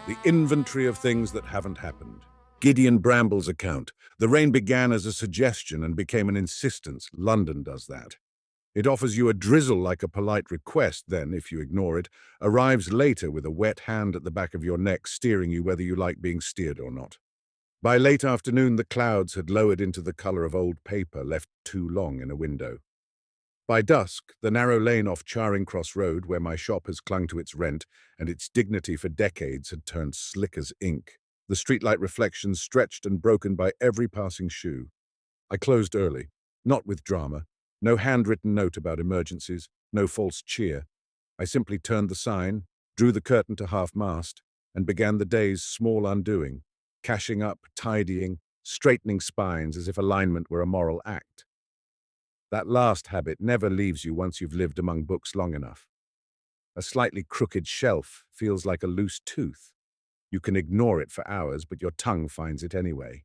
The inventory of things that haven't happened. Gideon Bramble's account. The rain began as a suggestion and became an insistence. London does that. It offers you a drizzle like a polite request, then, if you ignore it, arrives later with a wet hand at the back of your neck steering you whether you like being steered or not. By late afternoon, the clouds had lowered into the colour of old paper left too long in a window. By dusk, the narrow lane off Charing Cross Road, where my shop has clung to its rent and its dignity for decades, had turned slick as ink. The streetlight reflections stretched and broken by every passing shoe. I closed early, not with drama, no handwritten note about emergencies, no false cheer. I simply turned the sign, drew the curtain to half-mast, and began the day's small undoing, cashing up, tidying, straightening spines as if alignment were a moral act. That last habit never leaves you once you've lived among books long enough. A slightly crooked shelf feels like a loose tooth. You can ignore it for hours, but your tongue finds it anyway.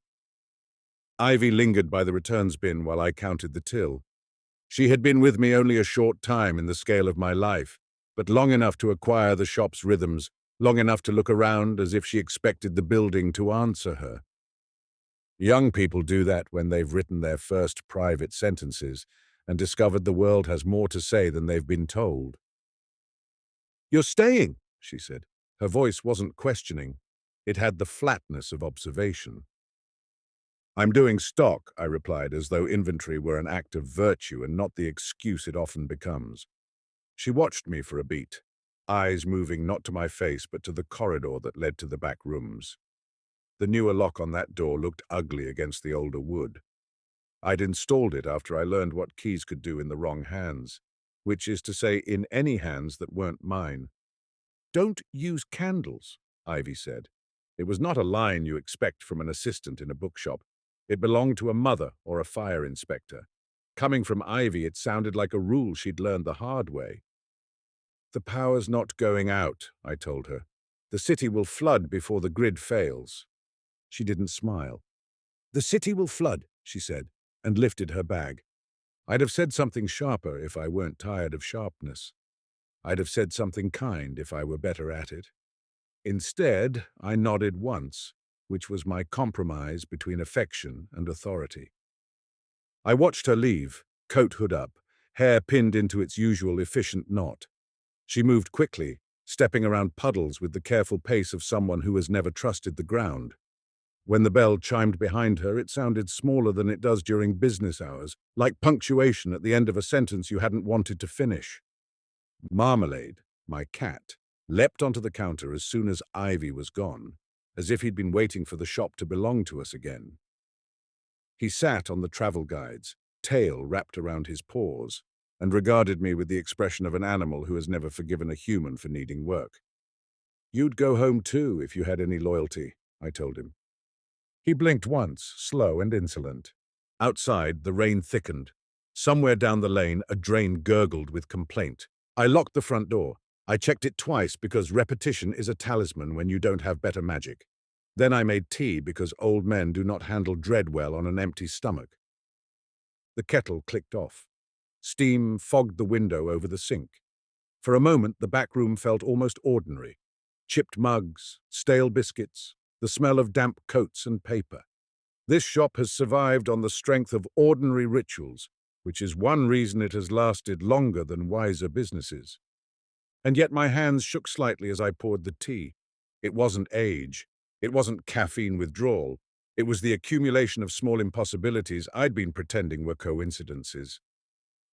Ivy lingered by the returns bin while I counted the till. She had been with me only a short time in the scale of my life, but long enough to acquire the shop's rhythms, long enough to look around as if she expected the building to answer her. Young people do that when they've written their first private sentences and discovered the world has more to say than they've been told. "You're staying," she said. Her voice wasn't questioning. It had the flatness of observation. "I'm doing stock," I replied, as though inventory were an act of virtue and not the excuse it often becomes. She watched me for a beat, eyes moving not to my face but to the corridor that led to the back rooms. The newer lock on that door looked ugly against the older wood. I'd installed it after I learned what keys could do in the wrong hands, which is to say in any hands that weren't mine. "Don't use candles," Ivy said. It was not a line you expect from an assistant in a bookshop. It belonged to a mother or a fire inspector. Coming from Ivy, it sounded like a rule she'd learned the hard way. "The power's not going out," I told her. "The city will flood before the grid fails." She didn't smile. "The city will flood," she said, and lifted her bag. I'd have said something sharper if I weren't tired of sharpness. I'd have said something kind if I were better at it. Instead, I nodded once, which was my compromise between affection and authority. I watched her leave, coat hood up, hair pinned into its usual efficient knot. She moved quickly, stepping around puddles with the careful pace of someone who has never trusted the ground. When the bell chimed behind her, it sounded smaller than it does during business hours, like punctuation at the end of a sentence you hadn't wanted to finish. Marmalade, my cat, leapt onto the counter as soon as Ivy was gone, as if he'd been waiting for the shop to belong to us again. He sat on the travel guides, tail wrapped around his paws, and regarded me with the expression of an animal who has never forgiven a human for needing work. "You'd go home too if you had any loyalty," I told him. He blinked once, slow and insolent. Outside, the rain thickened. Somewhere down the lane, a drain gurgled with complaint. I locked the front door. I checked it twice because repetition is a talisman when you don't have better magic. Then I made tea because old men do not handle dread well on an empty stomach. The kettle clicked off. Steam fogged the window over the sink. For a moment, the back room felt almost ordinary. Chipped mugs, stale biscuits, the smell of damp coats and paper. This shop has survived on the strength of ordinary rituals, which is one reason it has lasted longer than wiser businesses. And yet my hands shook slightly as I poured the tea. It wasn't age. It wasn't caffeine withdrawal. It was the accumulation of small impossibilities I'd been pretending were coincidences.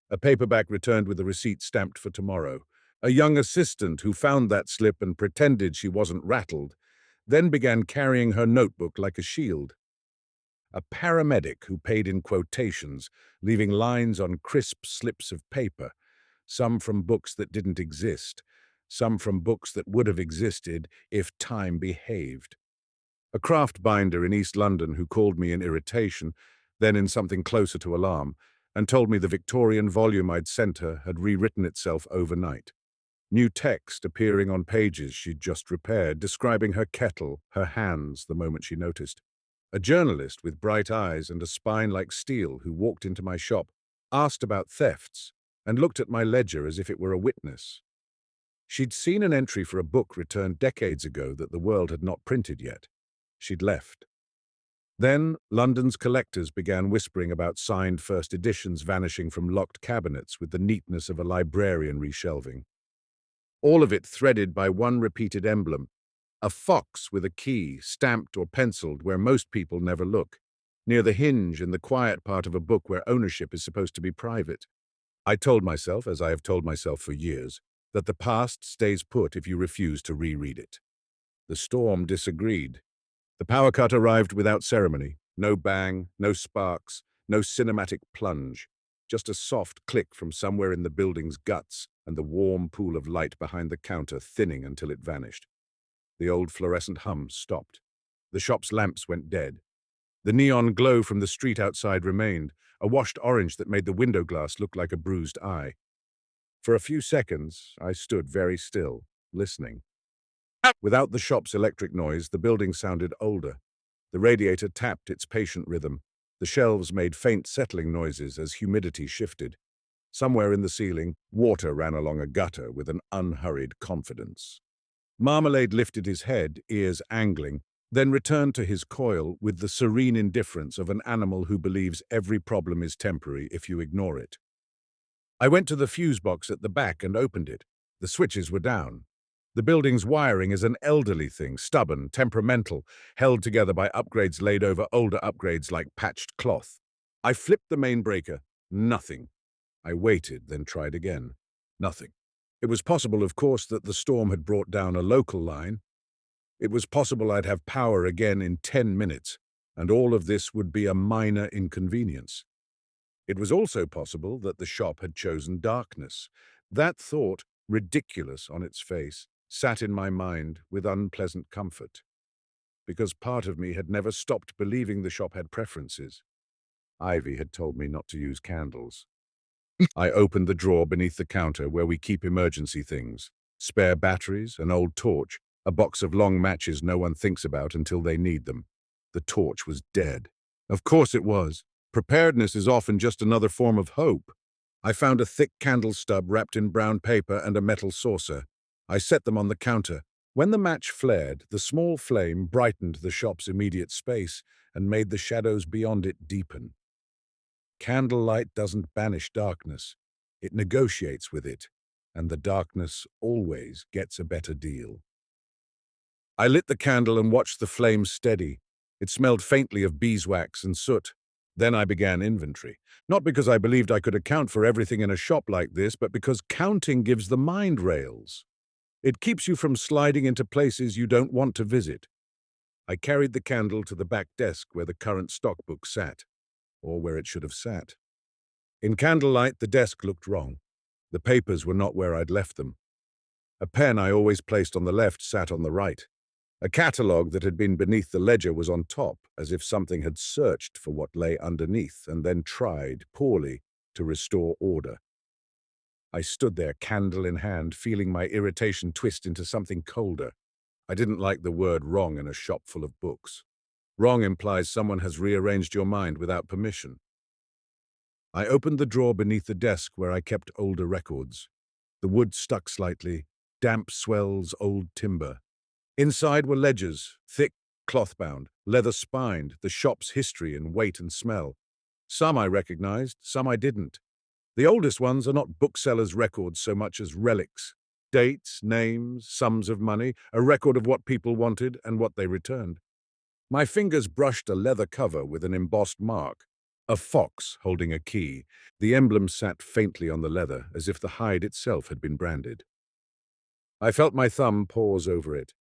A paperback returned with a receipt stamped for tomorrow. A young assistant who found that slip and pretended she wasn't rattled, then began carrying her notebook like a shield. A paramedic who paid in quotations, leaving lines on crisp slips of paper, some from books that didn't exist, some from books that would have existed if time behaved. A craft binder in East London who called me in irritation, then in something closer to alarm, and told me the Victorian volume I'd sent her had rewritten itself overnight. New text appearing on pages she'd just repaired, describing her kettle, her hands, the moment she noticed. A journalist with bright eyes and a spine like steel who walked into my shop, asked about thefts, and looked at my ledger as if it were a witness. She'd seen an entry for a book returned decades ago that the world had not printed yet. She'd left. Then, London's collectors began whispering about signed first editions vanishing from locked cabinets with the neatness of a librarian reshelving. All of it threaded by one repeated emblem, a fox with a key, stamped or penciled where most people never look, near the hinge in the quiet part of a book where ownership is supposed to be private. I told myself, as I have told myself for years, that the past stays put if you refuse to reread it. The storm disagreed. The power cut arrived without ceremony. No bang, no sparks, no cinematic plunge. Just a soft click from somewhere in the building's guts and the warm pool of light behind the counter thinning until it vanished. The old fluorescent hum stopped. The shop's lamps went dead. The neon glow from the street outside remained, a washed orange that made the window glass look like a bruised eye. For a few seconds, I stood very still, listening. Without the shop's electric noise, the building sounded older. The radiator tapped its patient rhythm. The shelves made faint settling noises as humidity shifted. Somewhere in the ceiling, water ran along a gutter with an unhurried confidence. Marmalade lifted his head, ears angling, then returned to his coil with the serene indifference of an animal who believes every problem is temporary if you ignore it. I went to the fuse box at the back and opened it. The switches were down. The building's wiring is an elderly thing, stubborn, temperamental, held together by upgrades laid over older upgrades like patched cloth. I flipped the main breaker. Nothing. I waited, then tried again. Nothing. It was possible, of course, that the storm had brought down a local line. It was possible I'd have power again in 10 minutes, and all of this would be a minor inconvenience. It was also possible that the shop had chosen darkness. That thought, ridiculous on its face, sat in my mind with unpleasant comfort, because part of me had never stopped believing the shop had preferences. Ivy had told me not to use candles. I opened the drawer beneath the counter where we keep emergency things. Spare batteries, an old torch, a box of long matches no one thinks about until they need them. The torch was dead. Of course it was. Preparedness is often just another form of hope. I found a thick candle stub wrapped in brown paper and a metal saucer. I set them on the counter. When the match flared, the small flame brightened the shop's immediate space and made the shadows beyond it deepen. Candlelight doesn't banish darkness. It negotiates with it, and the darkness always gets a better deal. I lit the candle and watched the flame steady. It smelled faintly of beeswax and soot. Then I began inventory. Not because I believed I could account for everything in a shop like this, but because counting gives the mind rails. It keeps you from sliding into places you don't want to visit. I carried the candle to the back desk where the current stock book sat, or where it should have sat. In candlelight, the desk looked wrong. The papers were not where I'd left them. A pen I always placed on the left sat on the right. A catalogue that had been beneath the ledger was on top, as if something had searched for what lay underneath and then tried, poorly, to restore order. I stood there, candle in hand, feeling my irritation twist into something colder. I didn't like the word wrong in a shop full of books. Wrong implies someone has rearranged your mind without permission. I opened the drawer beneath the desk where I kept older records. The wood stuck slightly, damp swells, old timber. Inside were ledgers, thick, cloth-bound, leather-spined, the shop's history in weight and smell. Some I recognized, some I didn't. The oldest ones are not booksellers' records so much as relics. Dates, names, sums of money, a record of what people wanted and what they returned. My fingers brushed a leather cover with an embossed mark, a fox holding a key. The emblem sat faintly on the leather, as if the hide itself had been branded. I felt my thumb pause over it,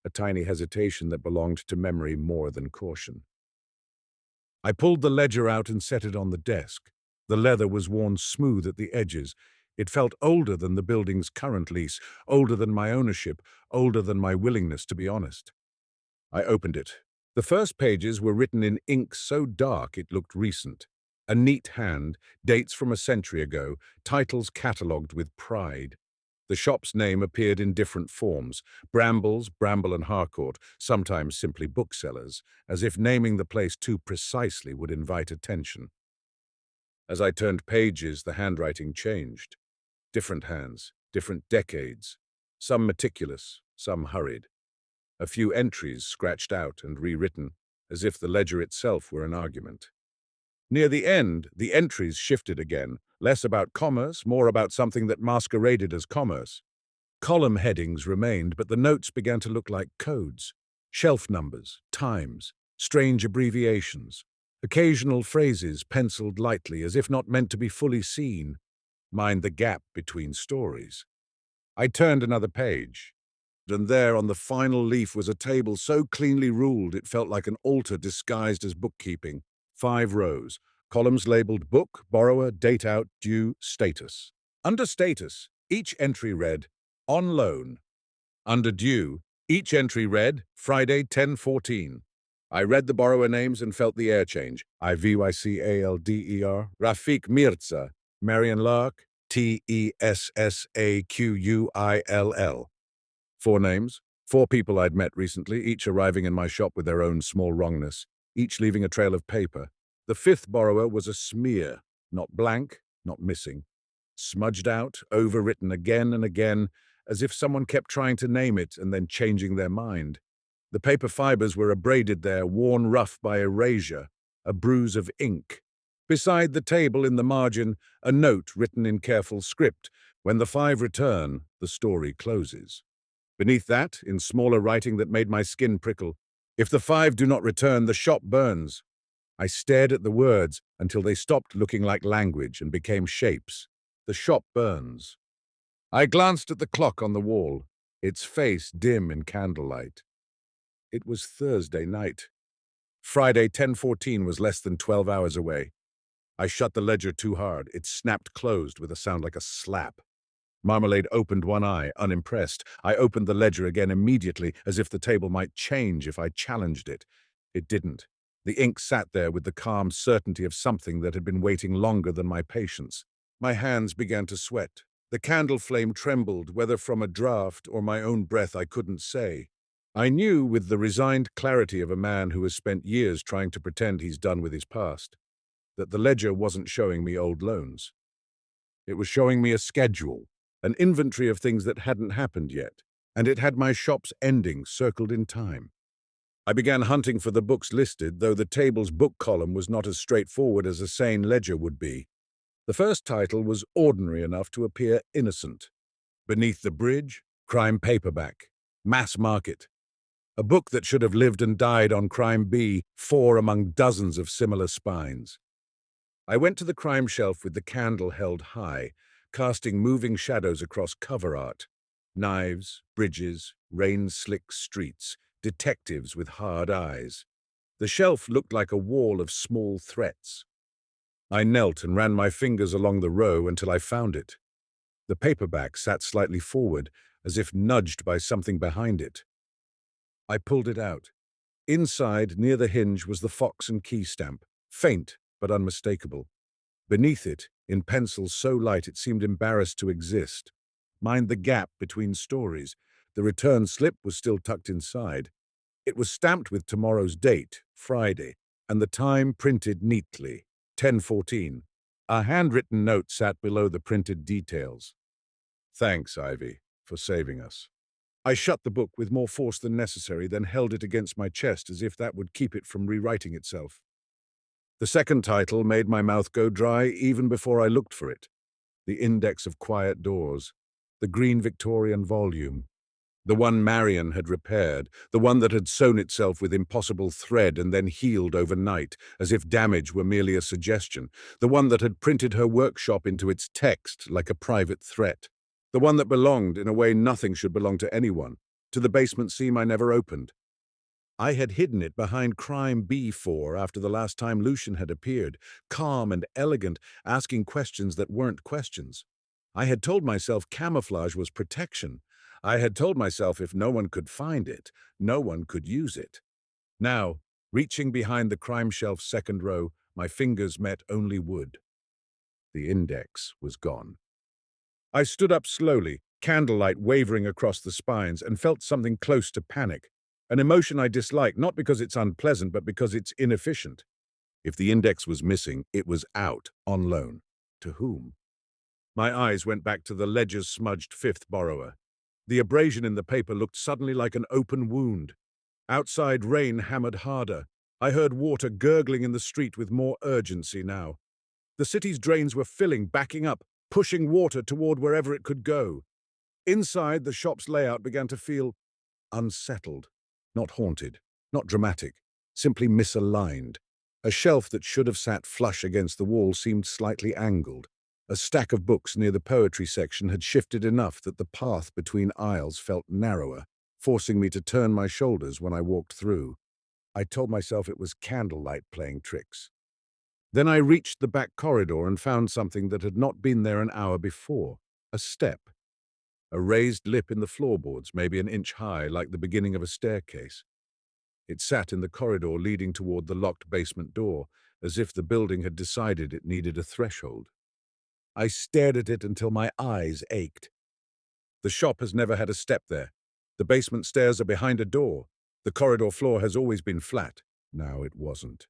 a tiny hesitation that belonged to memory more than caution. I pulled the ledger out and set it on the desk. The leather was worn smooth at the edges. It felt older than the building's current lease, older than my ownership, older than my willingness to be honest. I opened it. The first pages were written in ink so dark it looked recent. A neat hand, dates from a century ago, titles catalogued with pride. The shop's name appeared in different forms: Brambles, Bramble and Harcourt, sometimes simply booksellers, as if naming the place too precisely would invite attention. As I turned pages, the handwriting changed. Different hands, different decades. Some meticulous, some hurried. A few entries scratched out and rewritten, as if the ledger itself were an argument. Near the end, the entries shifted again, less about commerce, more about something that masqueraded as commerce. Column headings remained, but the notes began to look like codes. Shelf numbers, times, strange abbreviations, occasional phrases penciled lightly as if not meant to be fully seen. Mind the gap between stories. I turned another page, and there on the final leaf was a table so cleanly ruled it felt like an altar disguised as bookkeeping. 5 rows, columns labeled book, borrower, date out, due, status. Under status, each entry read, on loan. Under due, each entry read, Friday 10/14. I read the borrower names and felt the air change. Ivycalder, Rafik Mirza, Marian Lark, Tessaquuill. 4 names, 4 people I'd met recently, each arriving in my shop with their own small wrongness, each leaving a trail of paper. The 5th borrower was a smear, not blank, not missing. Smudged out, overwritten again and again, as if someone kept trying to name it and then changing their mind. The paper fibers were abraded there, worn rough by erasure, a bruise of ink. Beside the table in the margin, a note written in careful script. When the 5 return, the story closes. Beneath that, in smaller writing that made my skin prickle, if the 5 do not return, the shop burns. I stared at the words until they stopped looking like language and became shapes. The shop burns. I glanced at the clock on the wall, its face dim in candlelight. It was Thursday night. Friday 10/14 was less than 12 hours away. I shut the ledger too hard. It snapped closed with a sound like a slap. Marmalade opened one eye, unimpressed. I opened the ledger again immediately, as if the table might change if I challenged it. It didn't. The ink sat there with the calm certainty of something that had been waiting longer than my patience. My hands began to sweat. The candle flame trembled, whether from a draught or my own breath I couldn't say. I knew with the resigned clarity of a man who has spent years trying to pretend he's done with his past, that the ledger wasn't showing me old loans. It was showing me a schedule, an inventory of things that hadn't happened yet, and it had my shop's ending circled in time. I began hunting for the books listed, though the table's book column was not as straightforward as a sane ledger would be. The first title was ordinary enough to appear innocent. Beneath the Bridge, crime paperback, mass market. A book that should have lived and died on Crime B, 4 among dozens of similar spines. I went to the crime shelf with the candle held high, casting moving shadows across cover art. Knives, bridges, rain-slick streets, detectives with hard eyes. The shelf looked like a wall of small threats. I knelt and ran my fingers along the row until I found it. The paperback sat slightly forward, as if nudged by something behind it. I pulled it out. Inside, near the hinge, was the fox and key stamp, faint but unmistakable. Beneath it, in pencil so light it seemed embarrassed to exist. Mind the gap between stories. The return slip was still tucked inside. It was stamped with tomorrow's date, Friday, and the time printed neatly, 10:14. A handwritten note sat below the printed details. Thanks, Ivy, for saving us. I shut the book with more force than necessary, then held it against my chest as if that would keep it from rewriting itself. The second title made my mouth go dry even before I looked for it. The Index of Quiet Doors, the green Victorian volume, the one Marian had repaired, the one that had sewn itself with impossible thread and then healed overnight, as if damage were merely a suggestion, the one that had printed her workshop into its text like a private threat, the one that belonged, in a way nothing should belong to anyone, to the basement seam I never opened. I had hidden it behind Crime B4 after the last time Lucian had appeared, calm and elegant, asking questions that weren't questions. I had told myself camouflage was protection. I had told myself if no one could find it, no one could use it. Now, reaching behind the crime shelf's second row, my fingers met only wood. The index was gone. I stood up slowly, candlelight wavering across the spines, and felt something close to panic. An emotion I dislike, not because it's unpleasant, but because it's inefficient. If the index was missing, it was out, on loan. To whom? My eyes went back to the ledger's smudged 5th borrower. The abrasion in the paper looked suddenly like an open wound. Outside, rain hammered harder. I heard water gurgling in the street with more urgency now. The city's drains were filling, backing up, pushing water toward wherever it could go. Inside, the shop's layout began to feel unsettled, not haunted, not dramatic, simply misaligned. A shelf that should have sat flush against the wall seemed slightly angled. A stack of books near the poetry section had shifted enough that the path between aisles felt narrower, forcing me to turn my shoulders when I walked through. I told myself it was candlelight playing tricks. Then I reached the back corridor and found something that had not been there an hour before. A step. A raised lip in the floorboards, maybe an inch high, like the beginning of a staircase. It sat in the corridor leading toward the locked basement door, as if the building had decided it needed a threshold. I stared at it until my eyes ached. The shop has never had a step there. The basement stairs are behind a door. The corridor floor has always been flat. Now it wasn't.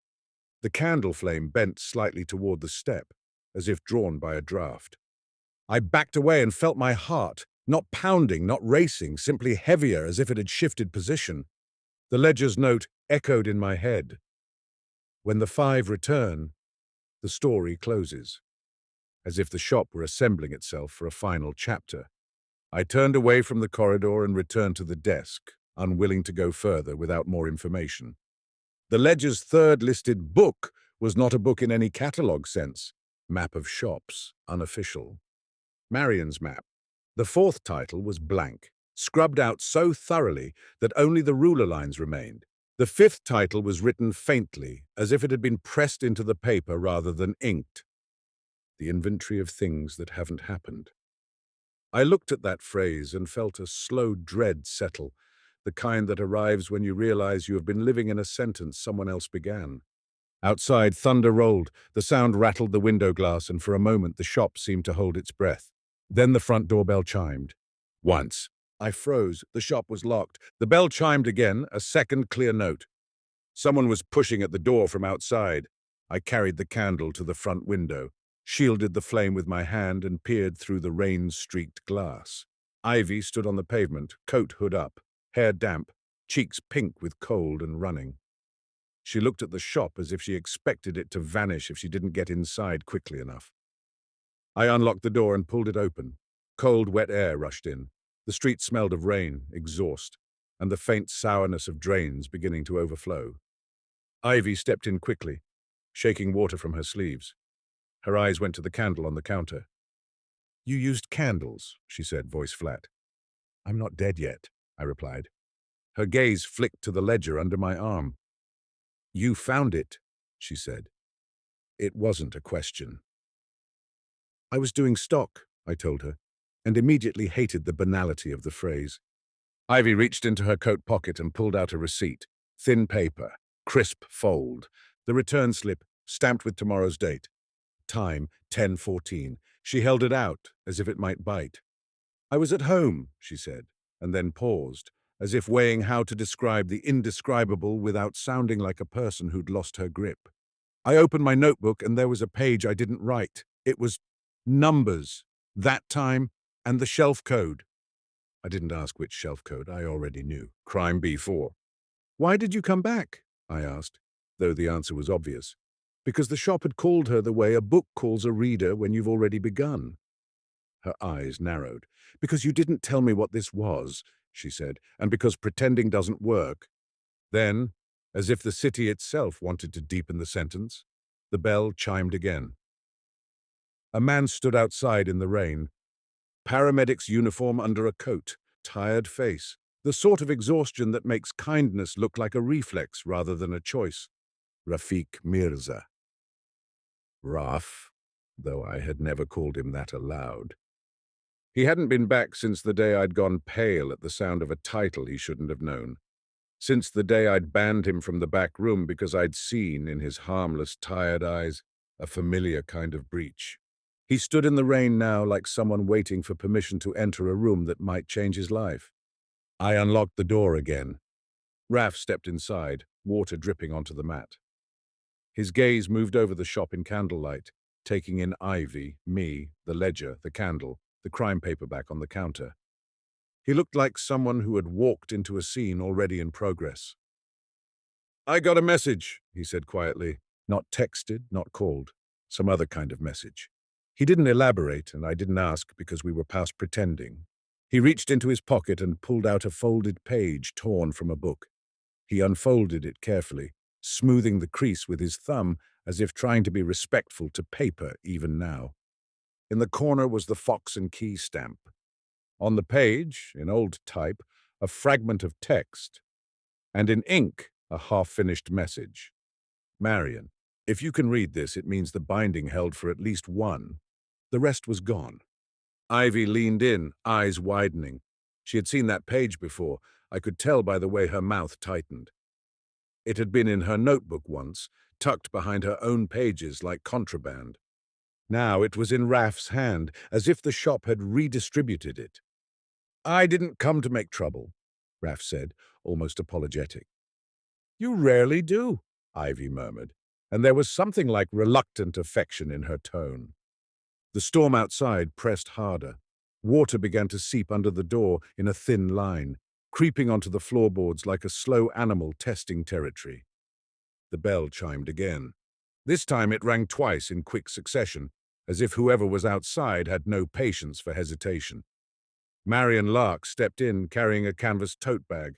The candle flame bent slightly toward the step, as if drawn by a draft. I backed away and felt my heart, not pounding, not racing, simply heavier as if it had shifted position. The ledger's note echoed in my head. When the 5 return, the story closes, as if the shop were assembling itself for a final chapter. I turned away from the corridor and returned to the desk, unwilling to go further without more information. The ledger's third listed book was not a book in any catalogue sense. Map of shops, unofficial. Marion's map. The 4th title was blank, scrubbed out so thoroughly that only the ruler lines remained. The 5th title was written faintly, as if it had been pressed into the paper rather than inked. The inventory of things that haven't happened. I looked at that phrase and felt a slow dread settle, the kind that arrives when you realize you have been living in a sentence someone else began. Outside, thunder rolled, the sound rattled the window glass, and for a moment the shop seemed to hold its breath. Then the front doorbell chimed. Once. I froze. The shop was locked. The bell chimed again, a second clear note. Someone was pushing at the door from outside. I carried the candle to the front window, shielded the flame with my hand, and peered through the rain-streaked glass. Ivy stood on the pavement, coat hood up, hair damp, cheeks pink with cold and running. She looked at the shop as if she expected it to vanish if she didn't get inside quickly enough. I unlocked the door and pulled it open. Cold, wet air rushed in. The street smelled of rain, exhaust, and the faint sourness of drains beginning to overflow. Ivy stepped in quickly, shaking water from her sleeves. Her eyes went to the candle on the counter. You used candles, she said, voice flat. I'm not dead yet, I replied. Her gaze flicked to the ledger under my arm. You found it, she said. It wasn't a question. I was doing stock, I told her, and immediately hated the banality of the phrase. Ivy reached into her coat pocket and pulled out a receipt. Thin paper, crisp fold, the return slip stamped with tomorrow's date. Time, 10:14. She held it out, as if it might bite. I was at home, she said, and then paused, as if weighing how to describe the indescribable without sounding like a person who'd lost her grip. I opened my notebook and there was a page I didn't write. It was numbers, that time, and the shelf code. I didn't ask which shelf code, I already knew. Crime B4. Why did you come back? I asked, though the answer was obvious. Because the shop had called her the way a book calls a reader when you've already begun. Her eyes narrowed. Because you didn't tell me what this was, she said, and because pretending doesn't work. Then, as if the city itself wanted to deepen the sentence, the bell chimed again. A man stood outside in the rain. Paramedic's uniform under a coat, tired face, the sort of exhaustion that makes kindness look like a reflex rather than a choice. Rafiq Mirza. Raf, though I had never called him that aloud. He hadn't been back since the day I'd gone pale at the sound of a title he shouldn't have known. Since the day I'd banned him from the back room because I'd seen, in his harmless, tired eyes, a familiar kind of breach. He stood in the rain now like someone waiting for permission to enter a room that might change his life. I unlocked the door again. Raf stepped inside, water dripping onto the mat. His gaze moved over the shop in candlelight, taking in Ivy, me, the ledger, the candle, the crime paperback on the counter. He looked like someone who had walked into a scene already in progress. "I got a message," he said quietly. Not texted, not called. Some other kind of message. He didn't elaborate, and I didn't ask because we were past pretending. He reached into his pocket and pulled out a folded page torn from a book. He unfolded it carefully, smoothing the crease with his thumb as if trying to be respectful to paper even now. In the corner was the Fox and Key stamp. On the page, in old type, a fragment of text, and in ink, a half-finished message. "Marion, if you can read this, it means the binding held for at least one." The rest was gone. Ivy leaned in, eyes widening. She had seen that page before. I could tell by the way her mouth tightened. It had been in her notebook once, tucked behind her own pages like contraband. Now it was in Raff's hand, as if the shop had redistributed it. "I didn't come to make trouble," Raff said, almost apologetic. "You rarely do," Ivy murmured, and there was something like reluctant affection in her tone. The storm outside pressed harder. Water began to seep under the door in a thin line, creeping onto the floorboards like a slow animal testing territory. The bell chimed again. This time it rang twice in quick succession, as if whoever was outside had no patience for hesitation. Marion Lark stepped in, carrying a canvas tote bag.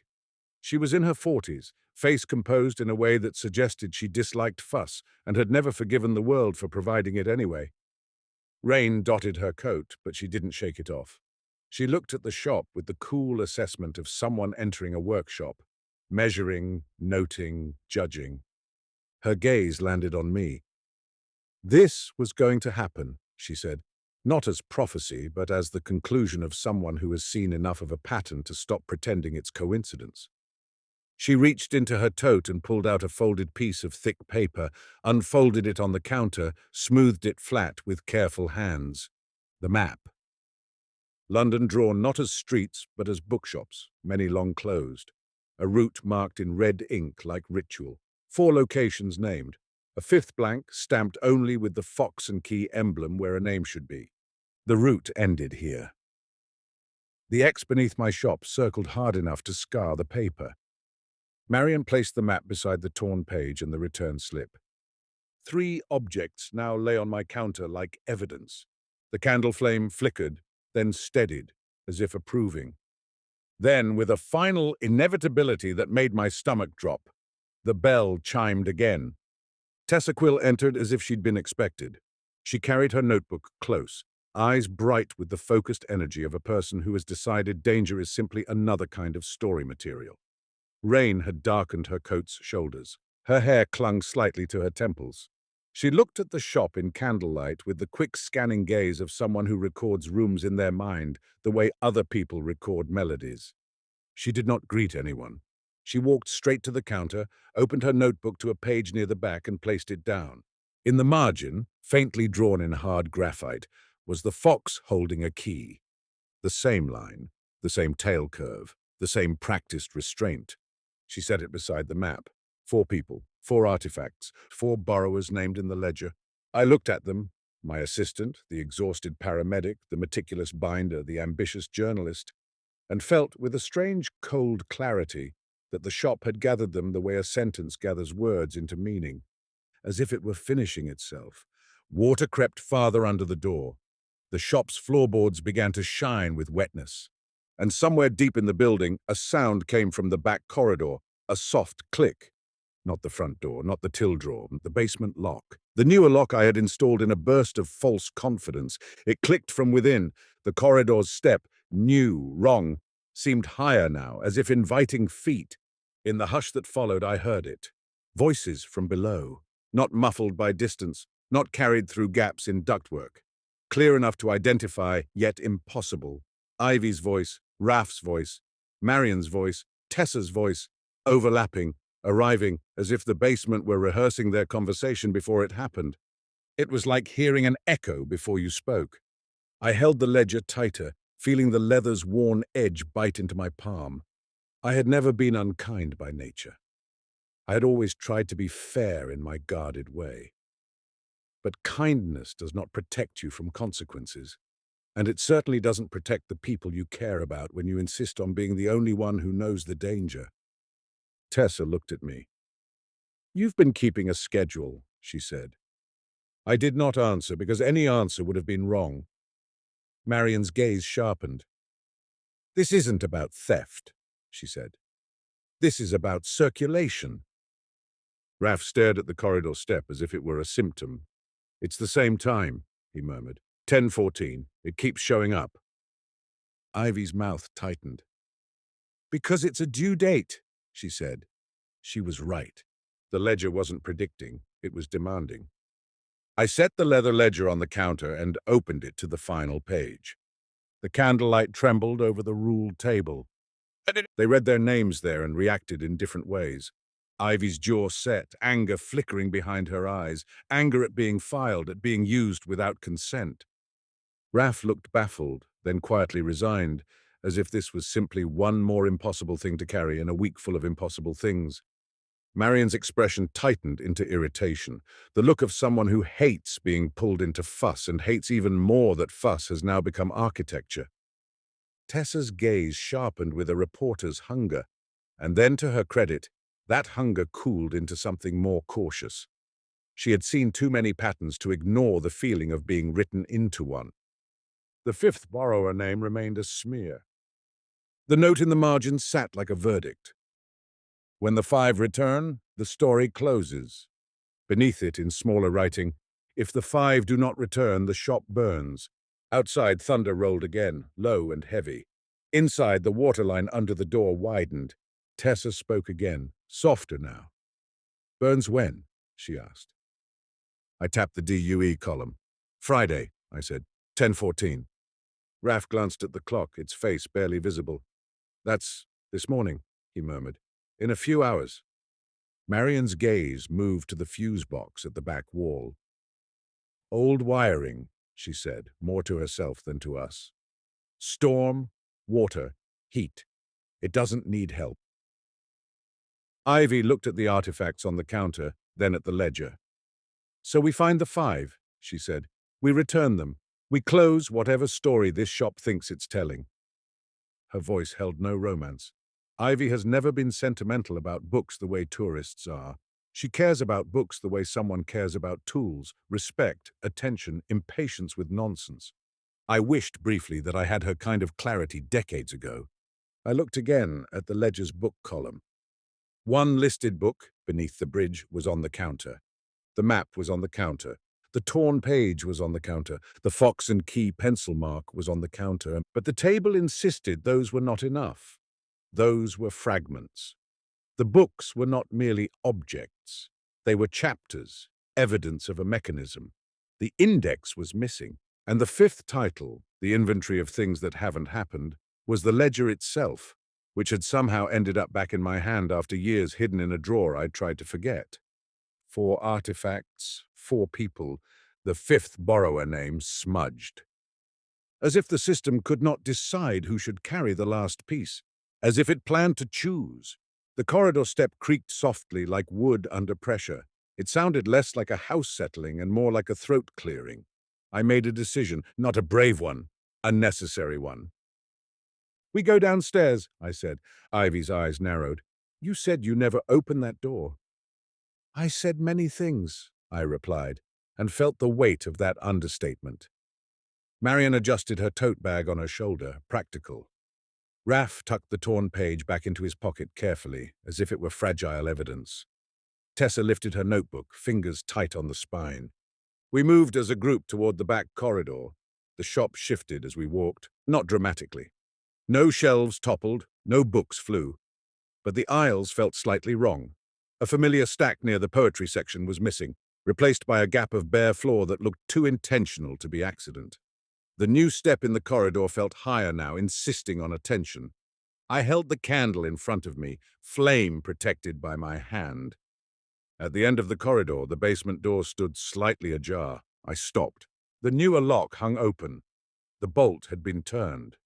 She was in her 40s, face composed in a way that suggested she disliked fuss and had never forgiven the world for providing it anyway. Rain dotted her coat, but she didn't shake it off. She looked at the shop with the cool assessment of someone entering a workshop, measuring, noting, judging. Her gaze landed on me. "This was going to happen," she said, not as prophecy, but as the conclusion of someone who has seen enough of a pattern to stop pretending it's coincidence. She reached into her tote and pulled out a folded piece of thick paper, unfolded it on the counter, smoothed it flat with careful hands. The map. London drawn not as streets, but as bookshops, many long closed. A route marked in red ink like ritual. 4 locations named. A 5th blank stamped only with the Fox and Key emblem where a name should be. The route ended here. The X beneath my shop circled hard enough to scar the paper. Marion placed the map beside the torn page and the return slip. 3 objects now lay on my counter like evidence. The candle flame flickered, then steadied, as if approving. Then, with a final inevitability that made my stomach drop, the bell chimed again. Tessa Quill entered as if she'd been expected. She carried her notebook close, eyes bright with the focused energy of a person who has decided danger is simply another kind of story material. Rain had darkened her coat's shoulders. Her hair clung slightly to her temples. She looked at the shop in candlelight with the quick scanning gaze of someone who records rooms in their mind the way other people record melodies. She did not greet anyone. She walked straight to the counter, opened her notebook to a page near the back and placed it down. In the margin, faintly drawn in hard graphite, was the fox holding a key. The same line, the same tail curve, the same practiced restraint. She set it beside the map. 4 people, 4 artifacts, 4 borrowers named in the ledger. I looked at them, my assistant, the exhausted paramedic, the meticulous binder, the ambitious journalist, and felt with a strange cold clarity that the shop had gathered them the way a sentence gathers words into meaning, as if it were finishing itself. Water crept farther under the door. The shop's floorboards began to shine with wetness. And somewhere deep in the building, a sound came from the back corridor, a soft click. Not the front door, not the till drawer, the basement lock. The newer lock I had installed in a burst of false confidence. It clicked from within. The corridor's step, new, wrong, seemed higher now, as if inviting feet. In the hush that followed, I heard it. Voices from below, not muffled by distance, not carried through gaps in ductwork. Clear enough to identify, yet impossible. Ivy's voice, Raff's voice, Marion's voice, Tessa's voice, overlapping, arriving as if the basement were rehearsing their conversation before it happened. It was like hearing an echo before you spoke. I held the ledger tighter, feeling the leather's worn edge bite into my palm. I had never been unkind by nature. I had always tried to be fair in my guarded way. But kindness does not protect you from consequences. And it certainly doesn't protect the people you care about when you insist on being the only one who knows the danger. Tessa looked at me. "You've been keeping a schedule," she said. I did not answer because any answer would have been wrong. Marian's gaze sharpened. "This isn't about theft," she said. "This is about circulation." Raf stared at the corridor step as if it were a symptom. "It's the same time," he murmured. 10:14. It keeps showing up. Ivy's mouth tightened. "Because it's a due date," she said. She was right. The ledger wasn't predicting, it was demanding. I set the leather ledger on the counter and opened it to the final page. The candlelight trembled over the ruled table. They read their names there and reacted in different ways. Ivy's jaw set, anger flickering behind her eyes, anger at being filed, at being used without consent. Raf looked baffled, then quietly resigned, as if this was simply one more impossible thing to carry in a week full of impossible things. Marian's expression tightened into irritation, the look of someone who hates being pulled into fuss and hates even more that fuss has now become architecture. Tessa's gaze sharpened with a reporter's hunger, and then, to her credit, that hunger cooled into something more cautious. She had seen too many patterns to ignore the feeling of being written into one. The fifth borrower name remained a smear. The note in the margin sat like a verdict. When the 5 return, the story closes. Beneath it, in smaller writing, if the 5 do not return, the shop burns. Outside, thunder rolled again, low and heavy. Inside, the waterline under the door widened. Tessa spoke again, softer now. "Burns when?" she asked. I tapped the DUE column. "Friday," I said. 10:14. Raf glanced at the clock, its face barely visible. "That's this morning," he murmured. "In a few hours." Marian's gaze moved to the fuse box at the back wall. "Old wiring," she said, more to herself than to us. "Storm, water, heat. It doesn't need help." Ivy looked at the artifacts on the counter, then at the ledger. "So we find the 5, she said. "We return them. We close whatever story this shop thinks it's telling." Her voice held no romance. Ivy has never been sentimental about books the way tourists are. She cares about books the way someone cares about tools, respect, attention, impatience with nonsense. I wished briefly that I had her kind of clarity decades ago. I looked again at the ledger's book column. One listed book, Beneath the Bridge, was on the counter. The map was on the counter. The torn page was on the counter. The fox and key pencil mark was on the counter. But the table insisted those were not enough. Those were fragments. The books were not merely objects. They were chapters, evidence of a mechanism. The index was missing, and the 5th title, The Inventory of Things That Haven't Happened, was the ledger itself, which had somehow ended up back in my hand after years hidden in a drawer I'd tried to forget. 4 artifacts, 4 people, the 5th borrower name smudged. As if the system could not decide who should carry the last piece. As if it planned to choose. The corridor step creaked softly like wood under pressure. It sounded less like a house settling and more like a throat clearing. I made a decision, not a brave one, a necessary one. "We go downstairs," I said. Ivy's eyes narrowed. "You said you never opened that door." "I said many things," I replied, and felt the weight of that understatement. Marian adjusted her tote bag on her shoulder, practical. Raf tucked the torn page back into his pocket carefully, as if it were fragile evidence. Tessa lifted her notebook, fingers tight on the spine. We moved as a group toward the back corridor. The shop shifted as we walked, not dramatically. No shelves toppled, no books flew. But the aisles felt slightly wrong. A familiar stack near the poetry section was missing, replaced by a gap of bare floor that looked too intentional to be accident. The new step in the corridor felt higher now, insisting on attention. I held the candle in front of me, flame protected by my hand. At the end of the corridor, the basement door stood slightly ajar. I stopped. The newer lock hung open. The bolt had been turned.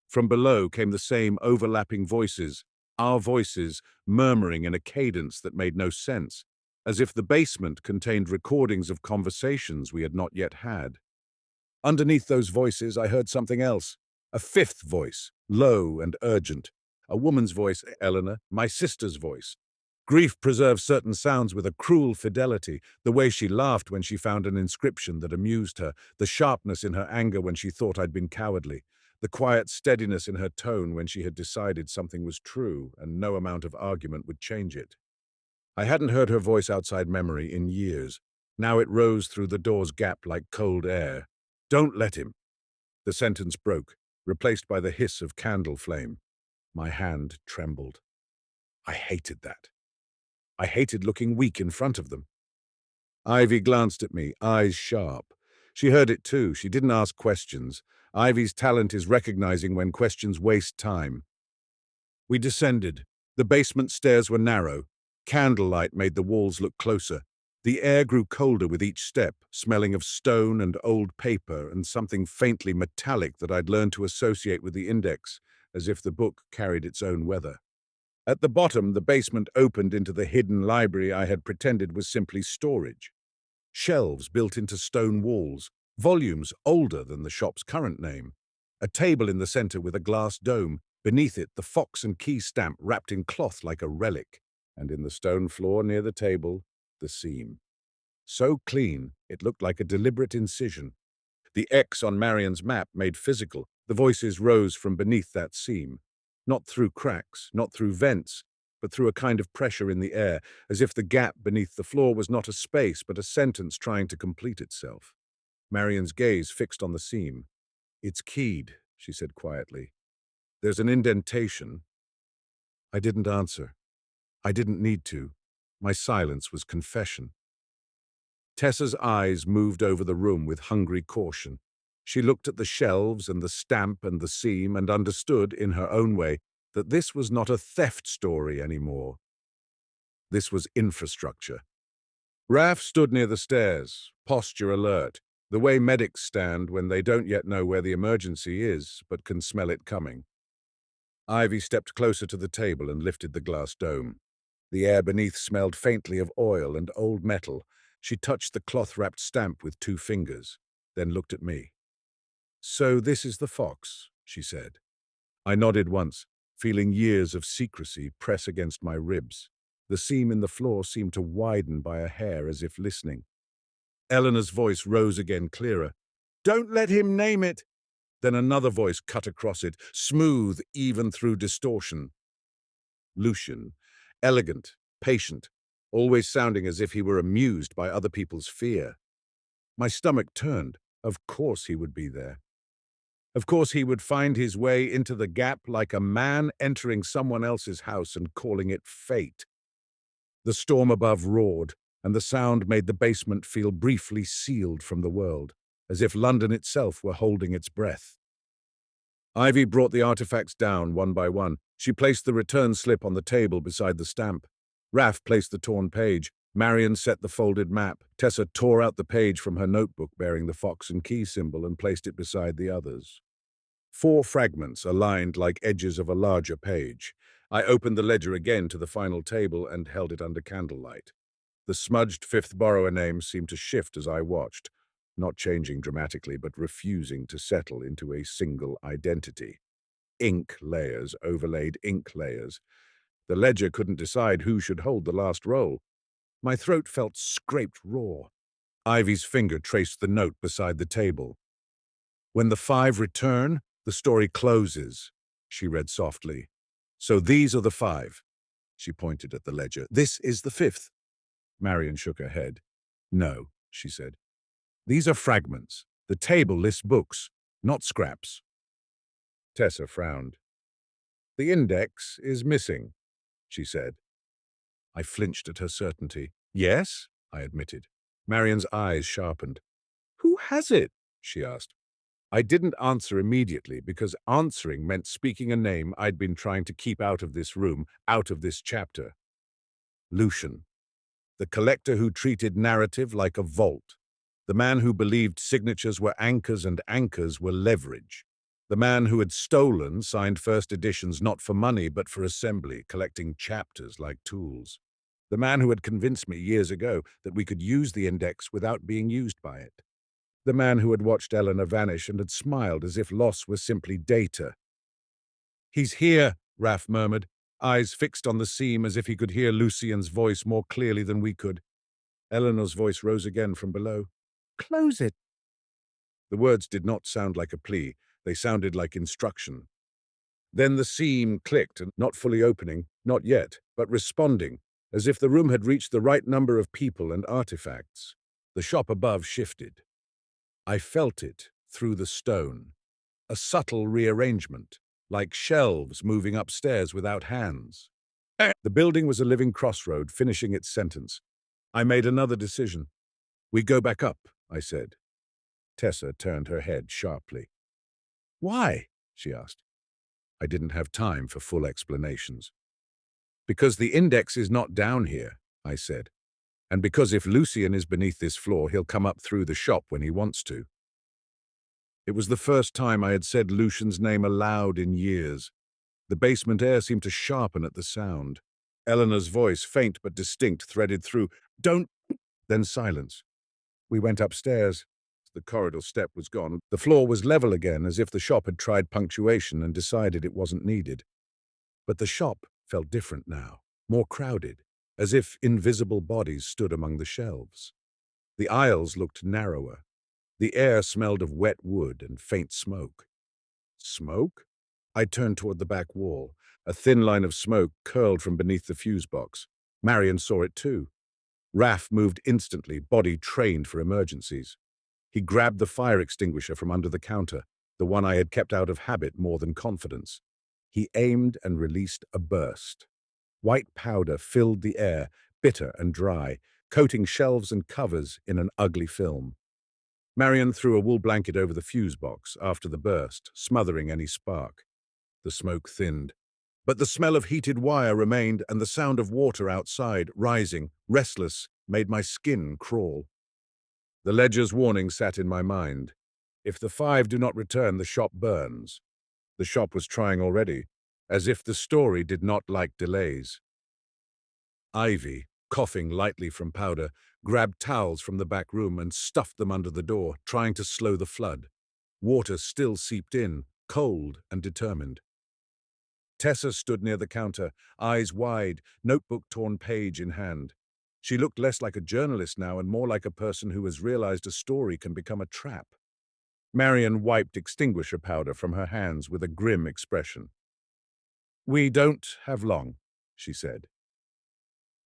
From below came the same overlapping voices, our voices murmuring in a cadence that made no sense, as if the basement contained recordings of conversations we had not yet had. Underneath those voices, I heard something else. A fifth voice, low and urgent. A woman's voice, Eleanor, my sister's voice. Grief preserves certain sounds with a cruel fidelity, the way she laughed when she found an inscription that amused her, the sharpness in her anger when she thought I'd been cowardly, the quiet steadiness in her tone when she had decided something was true and no amount of argument would change it. I hadn't heard her voice outside memory in years. Now it rose through the door's gap like cold air. Don't let him. The sentence broke, replaced by the hiss of candle flame. My hand trembled. I hated that. I hated looking weak in front of them. Ivy glanced at me, eyes sharp. She heard it too. She didn't ask questions. Ivy's talent is recognizing when questions waste time. We descended. The basement stairs were narrow. Candlelight made the walls look closer. The air grew colder with each step, smelling of stone and old paper and something faintly metallic that I'd learned to associate with the index, as if the book carried its own weather. At the bottom, the basement opened into the hidden library I had pretended was simply storage. Shelves built into stone walls, volumes older than the shop's current name. A table in the center with a glass dome, beneath it the fox and key stamp wrapped in cloth like a relic, and in the stone floor near the table, the seam. So clean, it looked like a deliberate incision. The X on Marion's map made physical. The voices rose from beneath that seam. Not through cracks, not through vents, but through a kind of pressure in the air, as if the gap beneath the floor was not a space but a sentence trying to complete itself. Marion's gaze fixed on the seam. It's keyed, she said quietly. There's an indentation. I didn't answer. I didn't need to. My silence was confession. Tessa's eyes moved over the room with hungry caution. She looked at the shelves and the stamp and the seam and understood, in her own way, that this was not a theft story anymore. This was infrastructure. Raph stood near the stairs, posture alert, the way medics stand when they don't yet know where the emergency is, but can smell it coming. Ivy stepped closer to the table and lifted the glass dome. The air beneath smelled faintly of oil and old metal. She touched the cloth-wrapped stamp with 2 fingers, then looked at me. So this is the fox, she said. I nodded once, feeling years of secrecy press against my ribs. The seam in the floor seemed to widen by a hair as if listening. Eleanor's voice rose again clearer. Don't let him name it! Then another voice cut across it, smooth even through distortion. Lucian, elegant, patient, always sounding as if he were amused by other people's fear. My stomach turned. Of course he would be there. Of course he would find his way into the gap like a man entering someone else's house and calling it fate. The storm above roared, and the sound made the basement feel briefly sealed from the world, as if London itself were holding its breath. Ivy brought the artifacts down one by one. She placed the return slip on the table beside the stamp. Raph placed the torn page. Marion set the folded map. Tessa tore out the page from her notebook bearing the fox and key symbol and placed it beside the others. 4 fragments aligned like edges of a larger page. I opened the ledger again to the final table and held it under candlelight. The smudged 5th borrower name seemed to shift as I watched, not changing dramatically but refusing to settle into a single identity. Ink layers overlaid ink layers. The ledger couldn't decide who should hold the last roll. My throat felt scraped raw. Ivy's finger traced the note beside the table. When the 5 return, the story closes, she read softly. So these are the 5. She pointed at the ledger. This is the 5th. Marion shook her head. No, she said. These are fragments. The table lists books, not scraps. Tessa frowned. The index is missing, she said. I flinched at her certainty. Yes, I admitted. Marion's eyes sharpened. Who has it? She asked. I didn't answer immediately because answering meant speaking a name I'd been trying to keep out of this room, out of this chapter. Lucian. The collector who treated narrative like a vault. The man who believed signatures were anchors and anchors were leverage. The man who had stolen signed first editions not for money but for assembly, collecting chapters like tools. The man who had convinced me years ago that we could use the index without being used by it. the man who had watched Eleanor vanish and had smiled as if loss was simply data. "He's here," Raph murmured, eyes fixed on the seam as if he could hear Lucien's voice more clearly than we could. Eleanor's voice rose again from below. "Close it." The words did not sound like a plea. They sounded like instruction. Then the seam clicked, and not fully opening, not yet, but responding, as if the room had reached the right number of people and artifacts. The shop above shifted. I felt it through the stone. A subtle rearrangement, like shelves moving upstairs without hands. The building was a living crossroad, finishing its sentence. I made another decision. "We go back up," I said. Tessa turned her head sharply. "Why?" she asked. I didn't have time for full explanations. "Because the index is not down here," I said. "And because if Lucien is beneath this floor, he'll come up through the shop when he wants to." It was the first time I had said Lucien's name aloud in years. The basement air seemed to sharpen at the sound. Eleanor's voice, faint but distinct, threaded through. "Don't—" Then silence. We went upstairs. The corridor step was gone. The floor was level again, as if the shop had tried punctuation and decided it wasn't needed. But the shop felt different now, more crowded, as if invisible bodies stood among the shelves. The aisles looked narrower. The air smelled of wet wood and faint smoke. Smoke? I turned toward the back wall. A thin line of smoke curled from beneath the fuse box. Marion saw it too. Raph moved instantly, body trained for emergencies. He grabbed the fire extinguisher from under the counter, the one I had kept out of habit more than confidence. He aimed and released a burst. White powder filled the air, bitter and dry, coating shelves and covers in an ugly film. Marion threw a wool blanket over the fuse box after the burst, smothering any spark. The smoke thinned. But the smell of heated wire remained, and the sound of water outside, rising, restless, made my skin crawl. The ledger's warning sat in my mind. If the 5 do not return, the shop burns. The shop was trying already, as if the story did not like delays. Ivy, coughing lightly from powder, grabbed towels from the back room and stuffed them under the door, trying to slow the flood. Water still seeped in, cold and determined. Tessa stood near the counter, eyes wide, notebook torn page in hand. She looked less like a journalist now and more like a person who has realized a story can become a trap. Marion wiped extinguisher powder from her hands with a grim expression. "We don't have long," she said.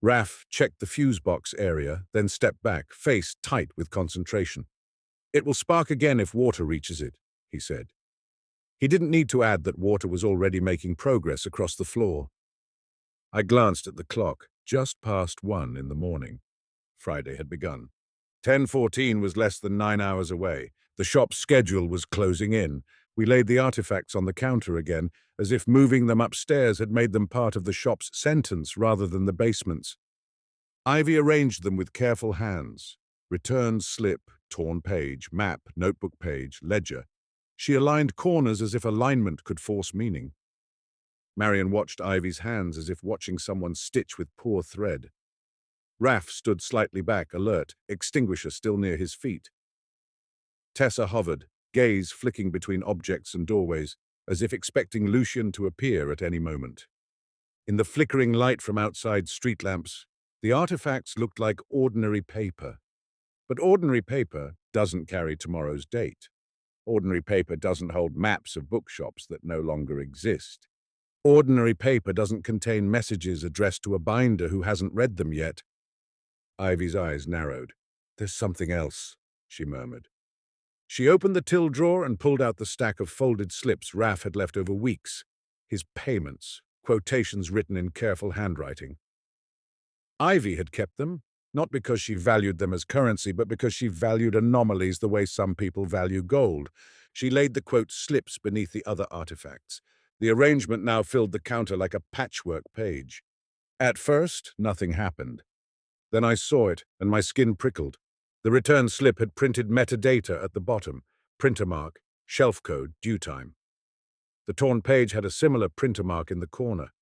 Raph checked the fuse box area, then stepped back, face tight with concentration. "It will spark again if water reaches it," he said. He didn't need to add that water was already making progress across the floor. I glanced at the clock, just past 1 in the morning. Friday had begun. 10:14 was less than 9 hours away. The shop's schedule was closing in. We laid the artifacts on the counter again, as if moving them upstairs had made them part of the shop's sentence rather than the basement's. Ivy arranged them with careful hands. Return slip, torn page, map, notebook page, ledger. She aligned corners as if alignment could force meaning. Marion watched Ivy's hands as if watching someone stitch with poor thread. Raph stood slightly back, alert, extinguisher still near his feet. Tessa hovered, gaze flicking between objects and doorways, as if expecting Lucien to appear at any moment. In the flickering light from outside street lamps, the artifacts looked like ordinary paper. But ordinary paper doesn't carry tomorrow's date. Ordinary paper doesn't hold maps of bookshops that no longer exist. Ordinary paper doesn't contain messages addressed to a binder who hasn't read them yet. Ivy's eyes narrowed. "There's something else," she murmured. She opened the till drawer and pulled out the stack of folded slips Raph had left over weeks. His payments, quotations written in careful handwriting. Ivy had kept them, not because she valued them as currency, but because she valued anomalies the way some people value gold. She laid the quote slips beneath the other artifacts. The arrangement now filled the counter like a patchwork page. At first, nothing happened. Then I saw it, and my skin prickled. The return slip had printed metadata at the bottom: printer mark, shelf code, due time. The torn page had a similar printer mark in the corner.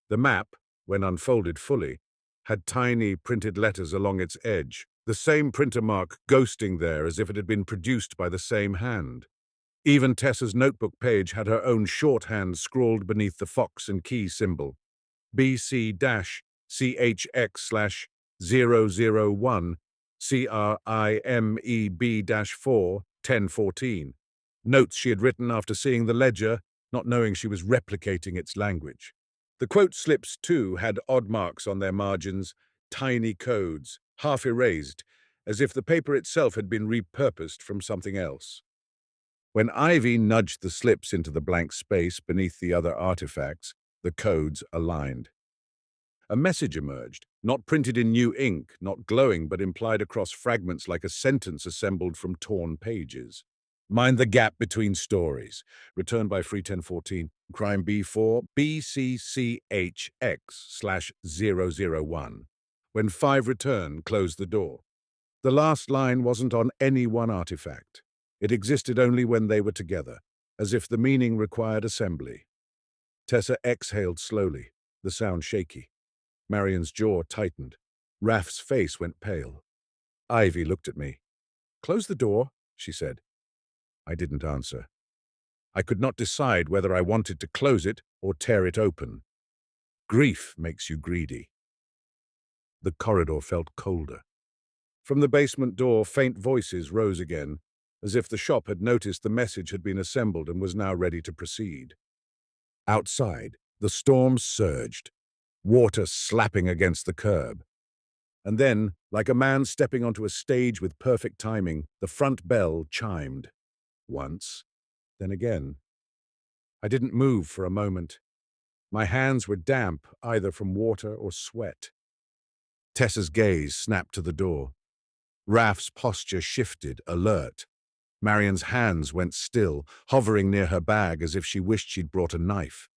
The map, when unfolded fully, had tiny printed letters along its edge, The same printer mark ghosting there as if it had been produced by the same hand. Even Tessa's notebook page had her own shorthand scrawled beneath the fox and key symbol. BC-CHX/001 CRIMEB-4 1014. Notes she had written after seeing the ledger, not knowing she was replicating its language. The quote slips, too, had odd marks on their margins, tiny codes, half erased, as if the paper itself had been repurposed from something else. When Ivy nudged the slips into the blank space beneath the other artifacts, the codes aligned. A message emerged, not printed in new ink, not glowing, but implied across fragments like a sentence assembled from torn pages. Mind the gap between stories. Returned by Free 1014. Crime B4 BCCHX/001. When 5 returned, closed the door. The last line wasn't on any one artifact. It existed only when they were together, as if the meaning required assembly. Tessa exhaled slowly, the sound shaky. Marion's jaw tightened. Raph's face went pale. Ivy looked at me. "Close the door," she said. I didn't answer. I could not decide whether I wanted to close it or tear it open. Grief makes you greedy. The corridor felt colder. From the basement door, faint voices rose again, as if the shop had noticed the message had been assembled and was now ready to proceed. Outside, the storm surged, water slapping against the curb. And then, like a man stepping onto a stage with perfect timing, the front bell chimed. Once, then again. I didn't move for a moment. My hands were damp, either from water or sweat. Tessa's gaze snapped to the door. Raph's posture shifted, alert. Marion's hands went still, hovering near her bag as if she wished she'd brought a knife.